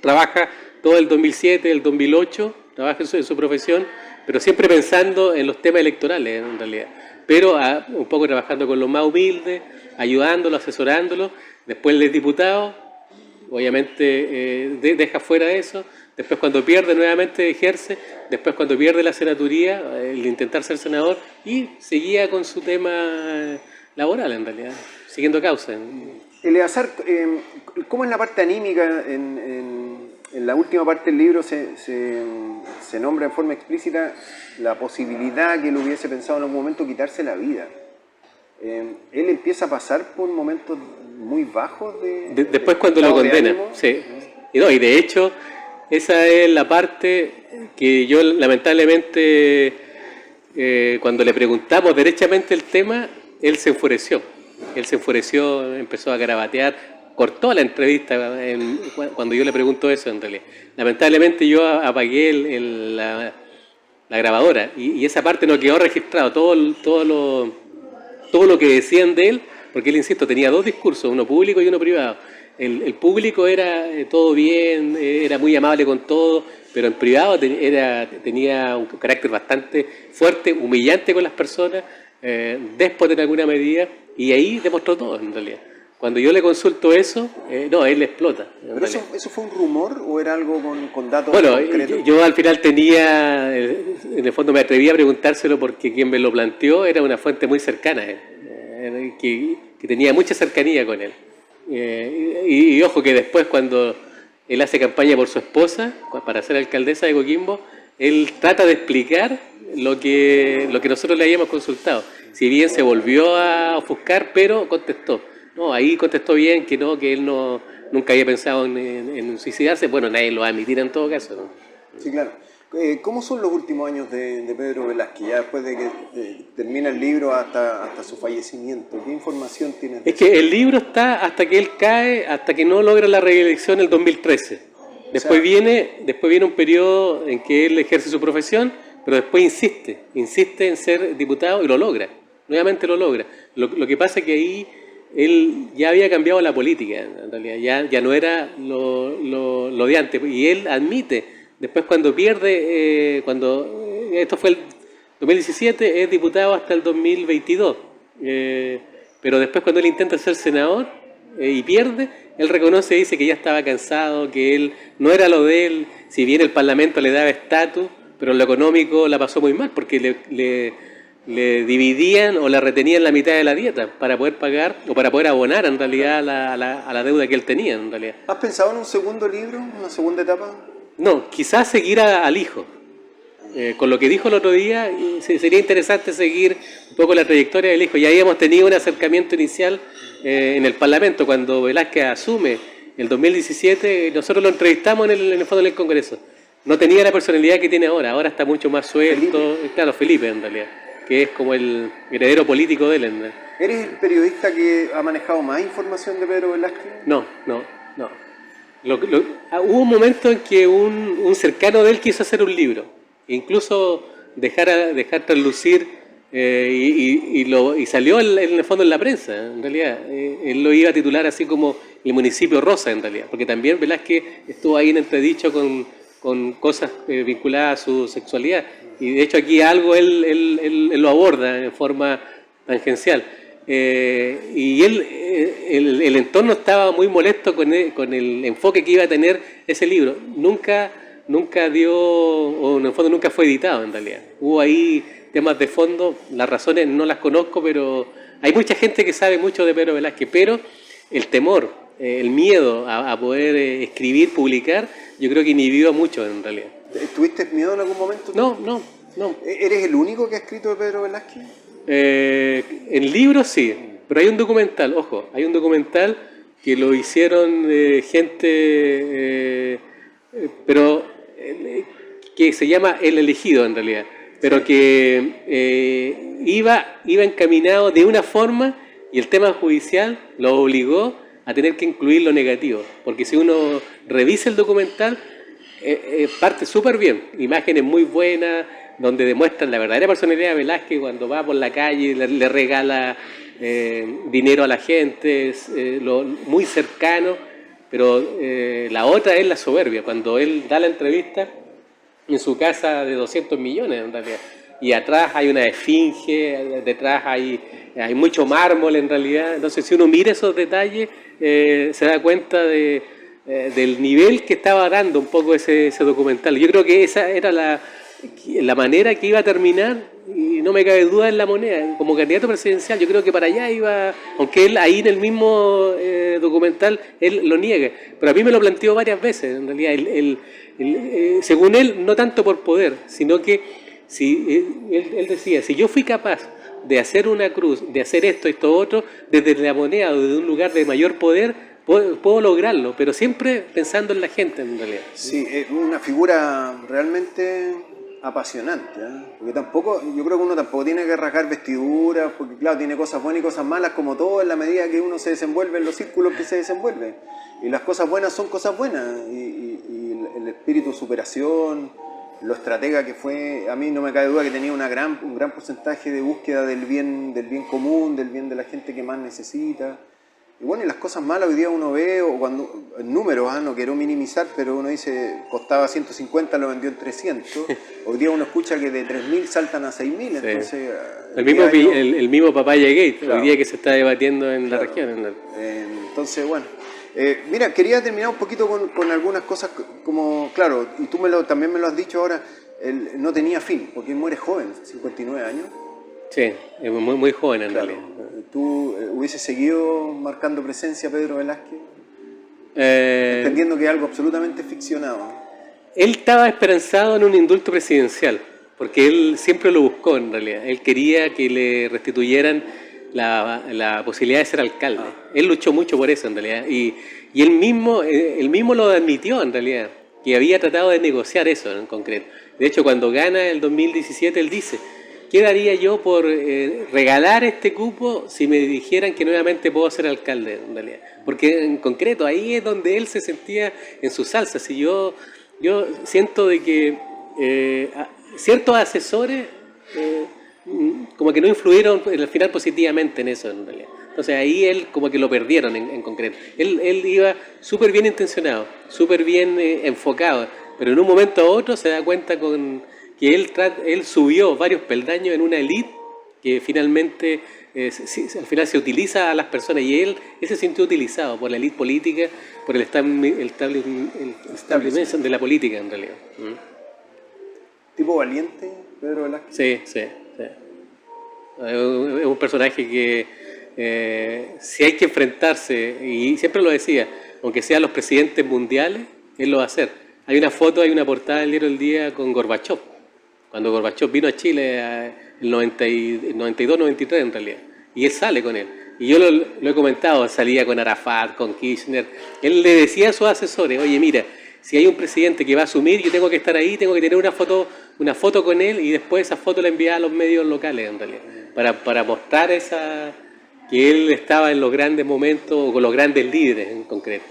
Speaker 2: trabaja todo el 2007, el 2008, trabaja en su profesión, pero siempre pensando en los temas electorales en realidad, pero un poco trabajando con los más humildes, ayudándolos, asesorándolos. Después él es diputado, obviamente deja fuera eso. Después cuando pierde nuevamente ejerce, después cuando pierde la senaturía, el intentar ser senador, y seguía con su tema laboral en realidad, siguiendo causa.
Speaker 1: Eleazar, ¿cómo es la parte anímica? En la última parte del libro se nombra en forma explícita la posibilidad que él hubiese pensado en algún momento quitarse la vida. Él empieza a pasar por momentos muy bajos
Speaker 2: después cuando lo condena, sí. Y de hecho, esa es la parte que yo lamentablemente, cuando le preguntamos derechamente el tema, él se enfureció. Empezó a garabatear, cortó la entrevista cuando yo le pregunto eso en realidad. Lamentablemente yo apagué la grabadora y esa parte no quedó registrado, todo lo que decían de él, porque él, insisto, tenía 2 discursos, uno público y uno privado. El público era todo bien, era muy amable con todo, pero en privado tenía un carácter bastante fuerte, humillante con las personas, déspota en alguna medida, y ahí demostró todo en realidad. Cuando yo le consulto eso, él explota.
Speaker 1: ¿Pero eso fue un rumor o era algo con datos
Speaker 2: concretos? Bueno, yo al final en el fondo me atreví a preguntárselo porque quien me lo planteó era una fuente muy cercana, que tenía mucha cercanía con él. Y ojo que después cuando él hace campaña por su esposa, para ser alcaldesa de Coquimbo, él trata de explicar lo que nosotros le habíamos consultado. Si bien se volvió a ofuscar, pero contestó. Ahí contestó bien que él nunca había pensado en suicidarse. Bueno, nadie lo va a admitir en todo caso, ¿no?
Speaker 1: Sí, claro. ¿Cómo son los últimos años de Pedro Velázquez, ya después de que termina el libro hasta su fallecimiento? ¿Qué información tienes?
Speaker 2: Es que el libro está hasta que él cae, hasta que no logra la reelección en el 2013. Después viene un periodo en que él ejerce su profesión, pero después insiste en ser diputado y lo logra, nuevamente lo logra. Lo que pasa es que ahí él ya había cambiado la política, en realidad, ya no era lo de antes, y él admite, después cuando pierde, esto fue el 2017, es diputado hasta el 2022, pero después cuando él intenta ser senador y pierde, él reconoce y dice que ya estaba cansado, que él no era lo de él, si bien el Parlamento le daba estatus, pero en lo económico la pasó muy mal, porque le dividían o le retenían la mitad de la dieta para poder pagar o para poder abonar en realidad a la deuda que él tenía en realidad.
Speaker 1: ¿Has pensado en un segundo libro, una segunda etapa?
Speaker 2: No, quizás seguir al hijo. Con lo que dijo el otro día, sería interesante seguir un poco la trayectoria del hijo. Ya habíamos tenido un acercamiento inicial en el Parlamento, cuando Velázquez asume el 2017, nosotros lo entrevistamos en el fondo del Congreso. No tenía la personalidad que tiene ahora está mucho más suelto. Felipe en realidad, que es como el heredero político de él.
Speaker 1: ¿Eres el periodista que ha manejado más información de Pedro Velázquez?
Speaker 2: No. Hubo un momento en que un cercano de él quiso hacer un libro, incluso dejar traslucir, y salió en el fondo en la prensa, en realidad. Él lo iba a titular así como el municipio rosa, en realidad, porque también Velázquez estuvo ahí en entredicho con cosas vinculadas a su sexualidad, y de hecho aquí algo él lo aborda en forma tangencial. Y el entorno estaba muy molesto con el enfoque que iba a tener ese libro. Nunca dio, o en el fondo nunca fue editado en realidad. Hubo ahí temas de fondo, las razones no las conozco, pero hay mucha gente que sabe mucho de Pedro Velázquez, pero el temor, el miedo a poder escribir, publicar, yo creo que inhibió mucho en realidad.
Speaker 1: ¿Tuviste miedo en algún momento?
Speaker 2: No.
Speaker 1: ¿Eres el único que ha escrito de Pedro Velázquez?
Speaker 2: En libros sí, pero hay un documental, hay un documental que lo hicieron gente, pero que se llama El Elegido en realidad, pero que iba encaminado de una forma y el tema judicial lo obligó a tener que incluir lo negativo, porque si uno revisa el documental, parte súper bien, imágenes muy buenas, donde demuestran la verdadera personalidad de Velázquez cuando va por la calle, le regala dinero a la gente, muy cercano, pero la otra es la soberbia, cuando él da la entrevista en su casa de 200 millones en realidad, y atrás hay una esfinge, detrás hay mucho mármol en realidad, entonces si uno mira esos detalles se da cuenta del nivel que estaba dando un poco ese documental. Yo creo que esa era la manera que iba a terminar, y no me cabe duda en la moneda, como candidato presidencial. Yo creo que para allá iba, aunque él ahí en el mismo documental él lo niega, pero a mí me lo planteó varias veces en realidad. Según él, no tanto por poder, sino que él decía, si yo fui capaz de hacer una cruz, de hacer esto otro, desde la moneda o desde un lugar de mayor poder, puedo lograrlo, pero siempre pensando en la gente en realidad.
Speaker 1: Sí, es una figura realmente apasionante, porque yo creo que uno tampoco tiene que rasgar vestiduras, porque claro, tiene cosas buenas y cosas malas como todo, en la medida que uno se desenvuelve en los círculos que se desenvuelve, y las cosas buenas son cosas buenas, y el espíritu de superación, lo estratega que fue, a mí no me cabe duda que tenía un gran porcentaje de búsqueda del bien común, del bien de la gente que más necesita. Y bueno, y las cosas malas hoy día uno ve, o cuando en números, no quiero minimizar, pero uno dice, costaba 150, lo vendió en 300. Hoy día uno escucha que de 3.000 saltan a 6.000, entonces...
Speaker 2: El mismo Papaya Gate, claro, hoy día que se está debatiendo en la región.
Speaker 1: Entonces, bueno, mira, quería terminar un poquito con algunas cosas como, claro, y tú también me lo has dicho ahora, él no tenía fin, porque él muere joven, 59 años.
Speaker 2: Sí, es muy joven en realidad.
Speaker 1: ¿Tú hubieses seguido marcando presencia Pedro Velázquez? Entendiendo que es algo absolutamente ficcionado.
Speaker 2: Él estaba esperanzado en un indulto presidencial, porque él siempre lo buscó en realidad. Él quería que le restituyeran la posibilidad de ser alcalde. Él luchó mucho por eso en realidad. Y él mismo lo admitió en realidad. que había tratado de negociar eso en concreto. De hecho, cuando gana el 2017, él dice, ¿qué daría yo por regalar este cupo si me dijeran que nuevamente puedo ser alcalde, en realidad? Porque en concreto ahí es donde él se sentía en su salsa. Si yo siento de que ciertos asesores como que no influyeron al final positivamente en eso, en realidad. Entonces ahí él como que lo perdieron en concreto. Él iba súper bien intencionado, súper bien enfocado, pero en un momento a otro se da cuenta que él subió varios peldaños en una élite que finalmente al final se utiliza a las personas, y él se sintió utilizado por la élite política, por el establishment de la política en realidad.
Speaker 1: ¿Tipo valiente, Pedro Velázquez?
Speaker 2: Sí. Es un personaje que si hay que enfrentarse, y siempre lo decía, aunque sean los presidentes mundiales, él lo va a hacer. Hay una foto, hay una portada del diario El Día con Gorbachov, cuando Gorbachov vino a Chile el 92-93 en realidad, y él sale con él. Y yo lo he comentado, salía con Arafat, con Kirchner. Él le decía a sus asesores, oye, mira, si hay un presidente que va a asumir, yo tengo que estar ahí, tengo que tener una foto con él, y después esa foto la enviaba a los medios locales en realidad, para mostrar que él estaba en los grandes momentos o con los grandes líderes en concreto.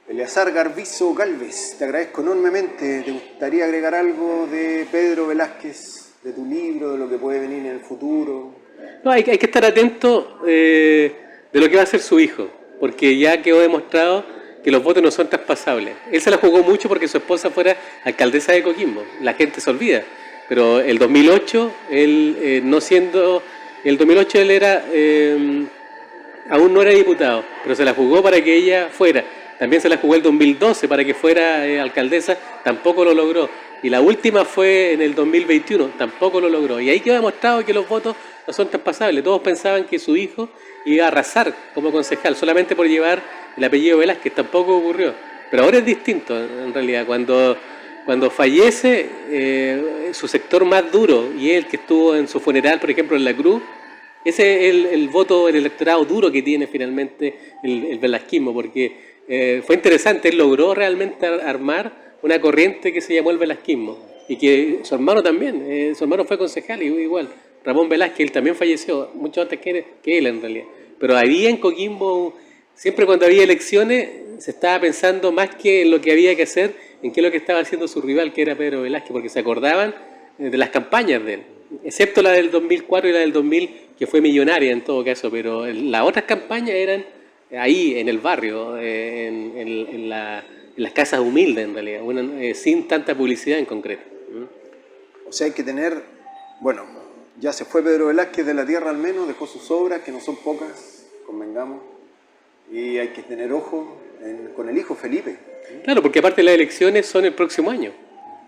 Speaker 1: Eleazar Garbizo Galvez, te agradezco enormemente. ¿Te gustaría agregar algo de Pedro Velázquez, de tu libro, de lo que puede venir en el futuro?
Speaker 2: No, hay que estar atento de lo que va a hacer su hijo, porque ya quedó demostrado que los votos no son traspasables. Él se la jugó mucho porque su esposa fuera alcaldesa de Coquimbo. La gente se olvida. Pero el 2008, él aún no era diputado, pero se la jugó para que ella fuera. También se la jugó el 2012 para que fuera alcaldesa, tampoco lo logró. Y la última fue en el 2021, tampoco lo logró. Y ahí quedó demostrado que los votos no son traspasables. Todos pensaban que su hijo iba a arrasar como concejal solamente por llevar el apellido Velázquez, tampoco ocurrió. Pero ahora es distinto, en realidad. Cuando fallece su sector más duro, y el que estuvo en su funeral, por ejemplo, en La Cruz, ese es el voto, el electorado duro que tiene finalmente el velasquismo, porque fue interesante, él logró realmente armar una corriente que se llamó el velasquismo, y que su hermano también, su hermano fue concejal igual, Ramón Velázquez, él también falleció, mucho antes que él en realidad. Pero había en Coquimbo, siempre cuando había elecciones, se estaba pensando más que en lo que había que hacer, en qué es lo que estaba haciendo su rival, que era Pedro Velázquez, porque se acordaban de las campañas de él, excepto la del 2004 y la del 2000, que fue millonaria en todo caso, pero las otras campañas eran ahí, en el barrio, en las casas humildes en realidad, sin tanta publicidad en concreto.
Speaker 1: O sea, hay que tener, bueno, ya se fue Pedro Velázquez de la tierra al menos, dejó sus obras, que no son pocas, convengamos, y hay que tener ojo con el hijo Felipe.
Speaker 2: Claro, porque aparte las elecciones son el próximo año.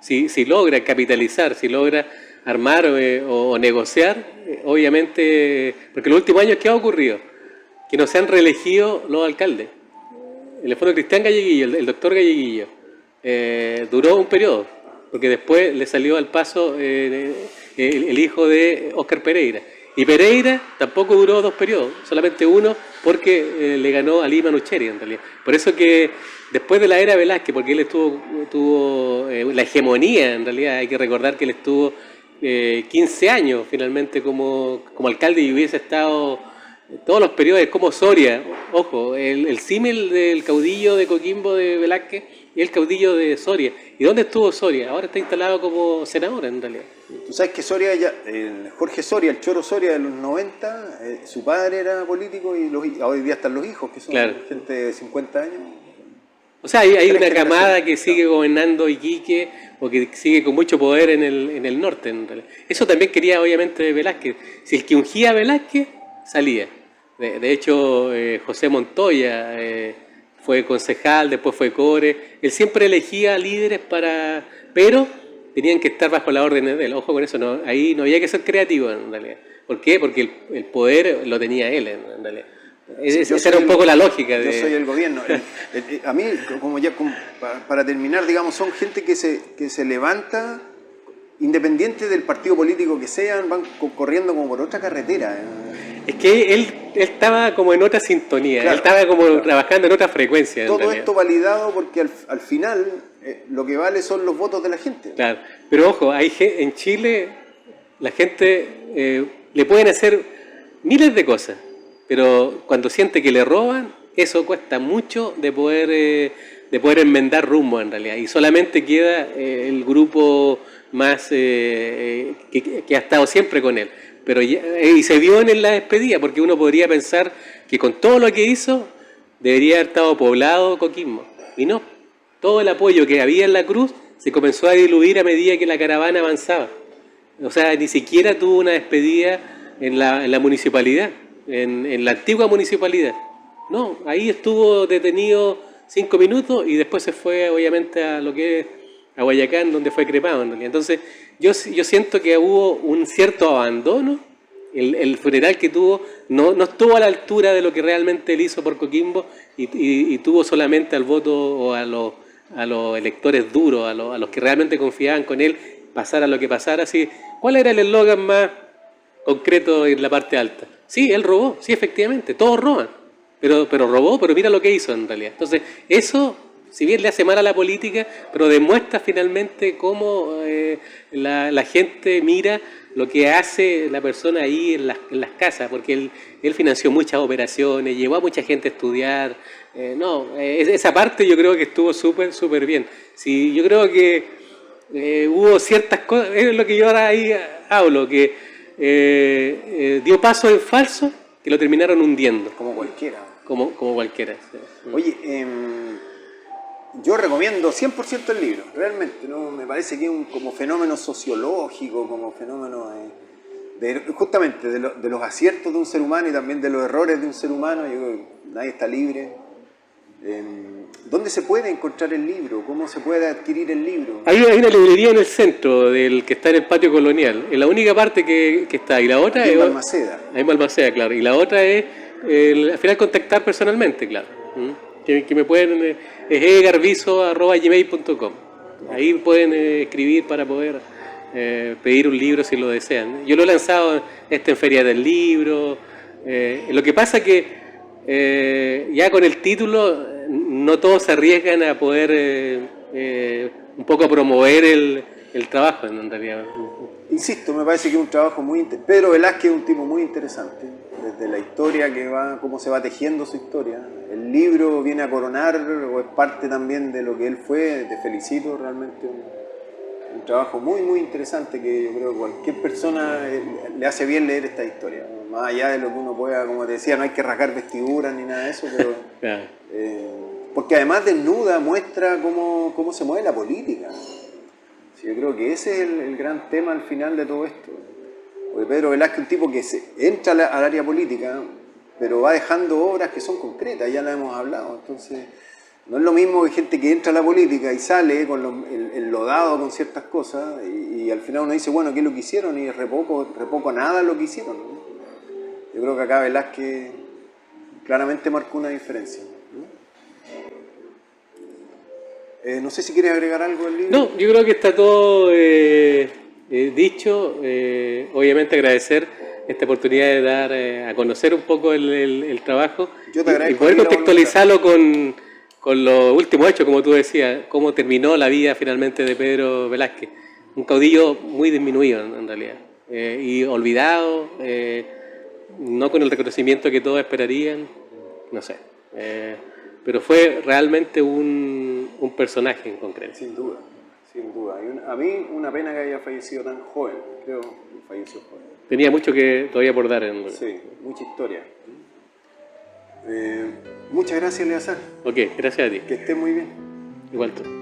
Speaker 2: Si logra capitalizar, si logra armar o negociar, obviamente, porque los últimos años, ¿qué ha ocurrido? Que no se han reelegido los alcaldes. En el fondo, Cristian Galleguillo, el doctor Galleguillo, duró un periodo, porque después le salió al paso el hijo de Óscar Pereira. Y Pereira tampoco duró 2 periodos, solamente uno, porque le ganó a Lima Nucheri en realidad. Por eso que después de la era Velázquez, porque él tuvo la hegemonía en realidad, hay que recordar que él estuvo 15 años finalmente como alcalde, y hubiese estado todos los periodos, como Soria, ojo, el símil del caudillo de Coquimbo de Velázquez y el caudillo de Soria. ¿Y dónde estuvo Soria? Ahora está instalado como senador en realidad.
Speaker 1: Tú sabes que Soria, Jorge Soria, el Choro Soria de los 90, su padre era político, y hoy día están los hijos, que son gente de 50 años.
Speaker 2: O sea, hay una camada que sigue gobernando Iquique, o que sigue con mucho poder en el norte. En realidad. Eso también quería obviamente Velázquez. Si el que ungía a Velázquez, salía. De hecho, José Montoya fue concejal, después fue core. Él siempre elegía líderes pero tenían que estar bajo la orden de él. Ojo con eso, ahí no había que ser creativo en realidad. ¿Por qué? Porque el poder lo tenía él en realidad. Esa era un poco la lógica.
Speaker 1: Yo soy el gobierno. A mí, para terminar, digamos, son gente que se levanta, independiente del partido político que sean, van corriendo como por otra carretera.
Speaker 2: Es que él estaba como en otra sintonía,
Speaker 1: Claro,
Speaker 2: él estaba como
Speaker 1: claro.
Speaker 2: trabajando en otra frecuencia. En
Speaker 1: Todo
Speaker 2: realidad.
Speaker 1: esto validado porque al final lo que vale son los votos de la gente.
Speaker 2: Claro, pero ojo, en Chile la gente le pueden hacer miles de cosas, pero cuando siente que le roban, eso cuesta mucho de poder enmendar rumbo en realidad. Y solamente queda el grupo más que ha estado siempre con él. Pero y se vio en la despedida, porque uno podría pensar que con todo lo que hizo debería haber estado poblado Coquimbo. Y no, todo el apoyo que había en la cruz se comenzó a diluir a medida que la caravana avanzaba. O sea, ni siquiera tuvo una despedida en la municipalidad, en la antigua municipalidad. No, ahí estuvo detenido 5 minutos y después se fue obviamente a lo que es a Guayacán, donde fue cremado en realidad. Entonces yo siento que hubo un cierto abandono. El funeral que tuvo no estuvo a la altura de lo que realmente él hizo por Coquimbo y tuvo solamente al voto o a los electores duros, a los que realmente confiaban con él, pasara lo que pasara. Así, ¿cuál era el eslogan más concreto en la parte alta? Sí, él robó, sí, efectivamente, todos roban, pero robó, pero mira lo que hizo en realidad. Entonces, eso, si bien le hace mal a la política, pero demuestra finalmente cómo la gente mira lo que hace la persona ahí en las casas, porque él financió muchas operaciones, llevó a mucha gente a estudiar. Esa parte yo creo que estuvo súper bien. Sí, yo creo que hubo ciertas cosas, es lo que yo ahora ahí hablo, que dio pasos en falso que lo terminaron hundiendo,
Speaker 1: Como cualquiera.
Speaker 2: como cualquiera. Sí.
Speaker 1: Oye, yo recomiendo 100% el libro, realmente, ¿no? Me parece que es como fenómeno sociológico, como fenómeno justamente de los aciertos de un ser humano y también de los errores de un ser humano. Yo creo que nadie está libre. ¿Dónde se puede encontrar el libro? ¿Cómo se puede adquirir el libro?
Speaker 2: Hay una librería en el centro, del que está en el patio colonial, es la única parte que está, y la otra
Speaker 1: Aquí
Speaker 2: es...
Speaker 1: en Balmaceda.
Speaker 2: Ahí en Balmaceda, claro, y la otra es al final contactar personalmente, claro. Que me pueden, es egarviso@gmail.com. Ahí pueden escribir para poder pedir un libro si lo desean. Yo lo he lanzado en Feria del Libro. Lo que pasa que ya con el título no todos se arriesgan a poder un poco a promover el trabajo en realidad.
Speaker 1: Insisto, me parece que es un trabajo muy interesante. Pedro Velázquez es un tipo muy interesante, desde la historia que va, cómo se va tejiendo su historia. El libro viene a coronar, o es parte también de lo que él fue. Te felicito, realmente un trabajo muy interesante que yo creo que cualquier persona le hace bien leer esta historia. Más allá de lo que uno pueda, como te decía, no hay que rasgar vestiduras ni nada de eso, pero
Speaker 2: Claro.
Speaker 1: porque además desnuda, muestra cómo se mueve la política. Sí, yo creo que ese es el gran tema al final de todo esto. Porque Pedro Velázquez es un tipo que entra al área política, pero va dejando obras que son concretas, ya la hemos hablado. Entonces, no es lo mismo que gente que entra a la política y sale con enlodado con ciertas cosas y al final uno dice, bueno, ¿qué es lo que hicieron? Y repoco nada lo que hicieron, ¿no? Yo creo que acá Velázquez claramente marcó una diferencia, ¿no? No sé si quieres agregar algo al libro.
Speaker 2: No, yo creo que está todo dicho. Obviamente agradecer esta oportunidad de dar a conocer un poco el trabajo.
Speaker 1: Yo te agradezco
Speaker 2: y poder
Speaker 1: a ti la
Speaker 2: contextualizarlo con los últimos hechos, como tú decías, cómo terminó la vida finalmente de Pedro Velázquez. Un caudillo muy disminuido en realidad, y olvidado, no con el reconocimiento que todos esperarían, no sé. Pero fue realmente un personaje en concreto.
Speaker 1: Sin duda, sin duda. A mí una pena que haya fallecido tan joven, creo que falleció joven.
Speaker 2: Tenía mucho que todavía por dar.
Speaker 1: Sí, mucha historia. Muchas gracias, Eleazar.
Speaker 2: Ok, gracias a ti.
Speaker 1: Que estés muy bien.
Speaker 2: Igual tú.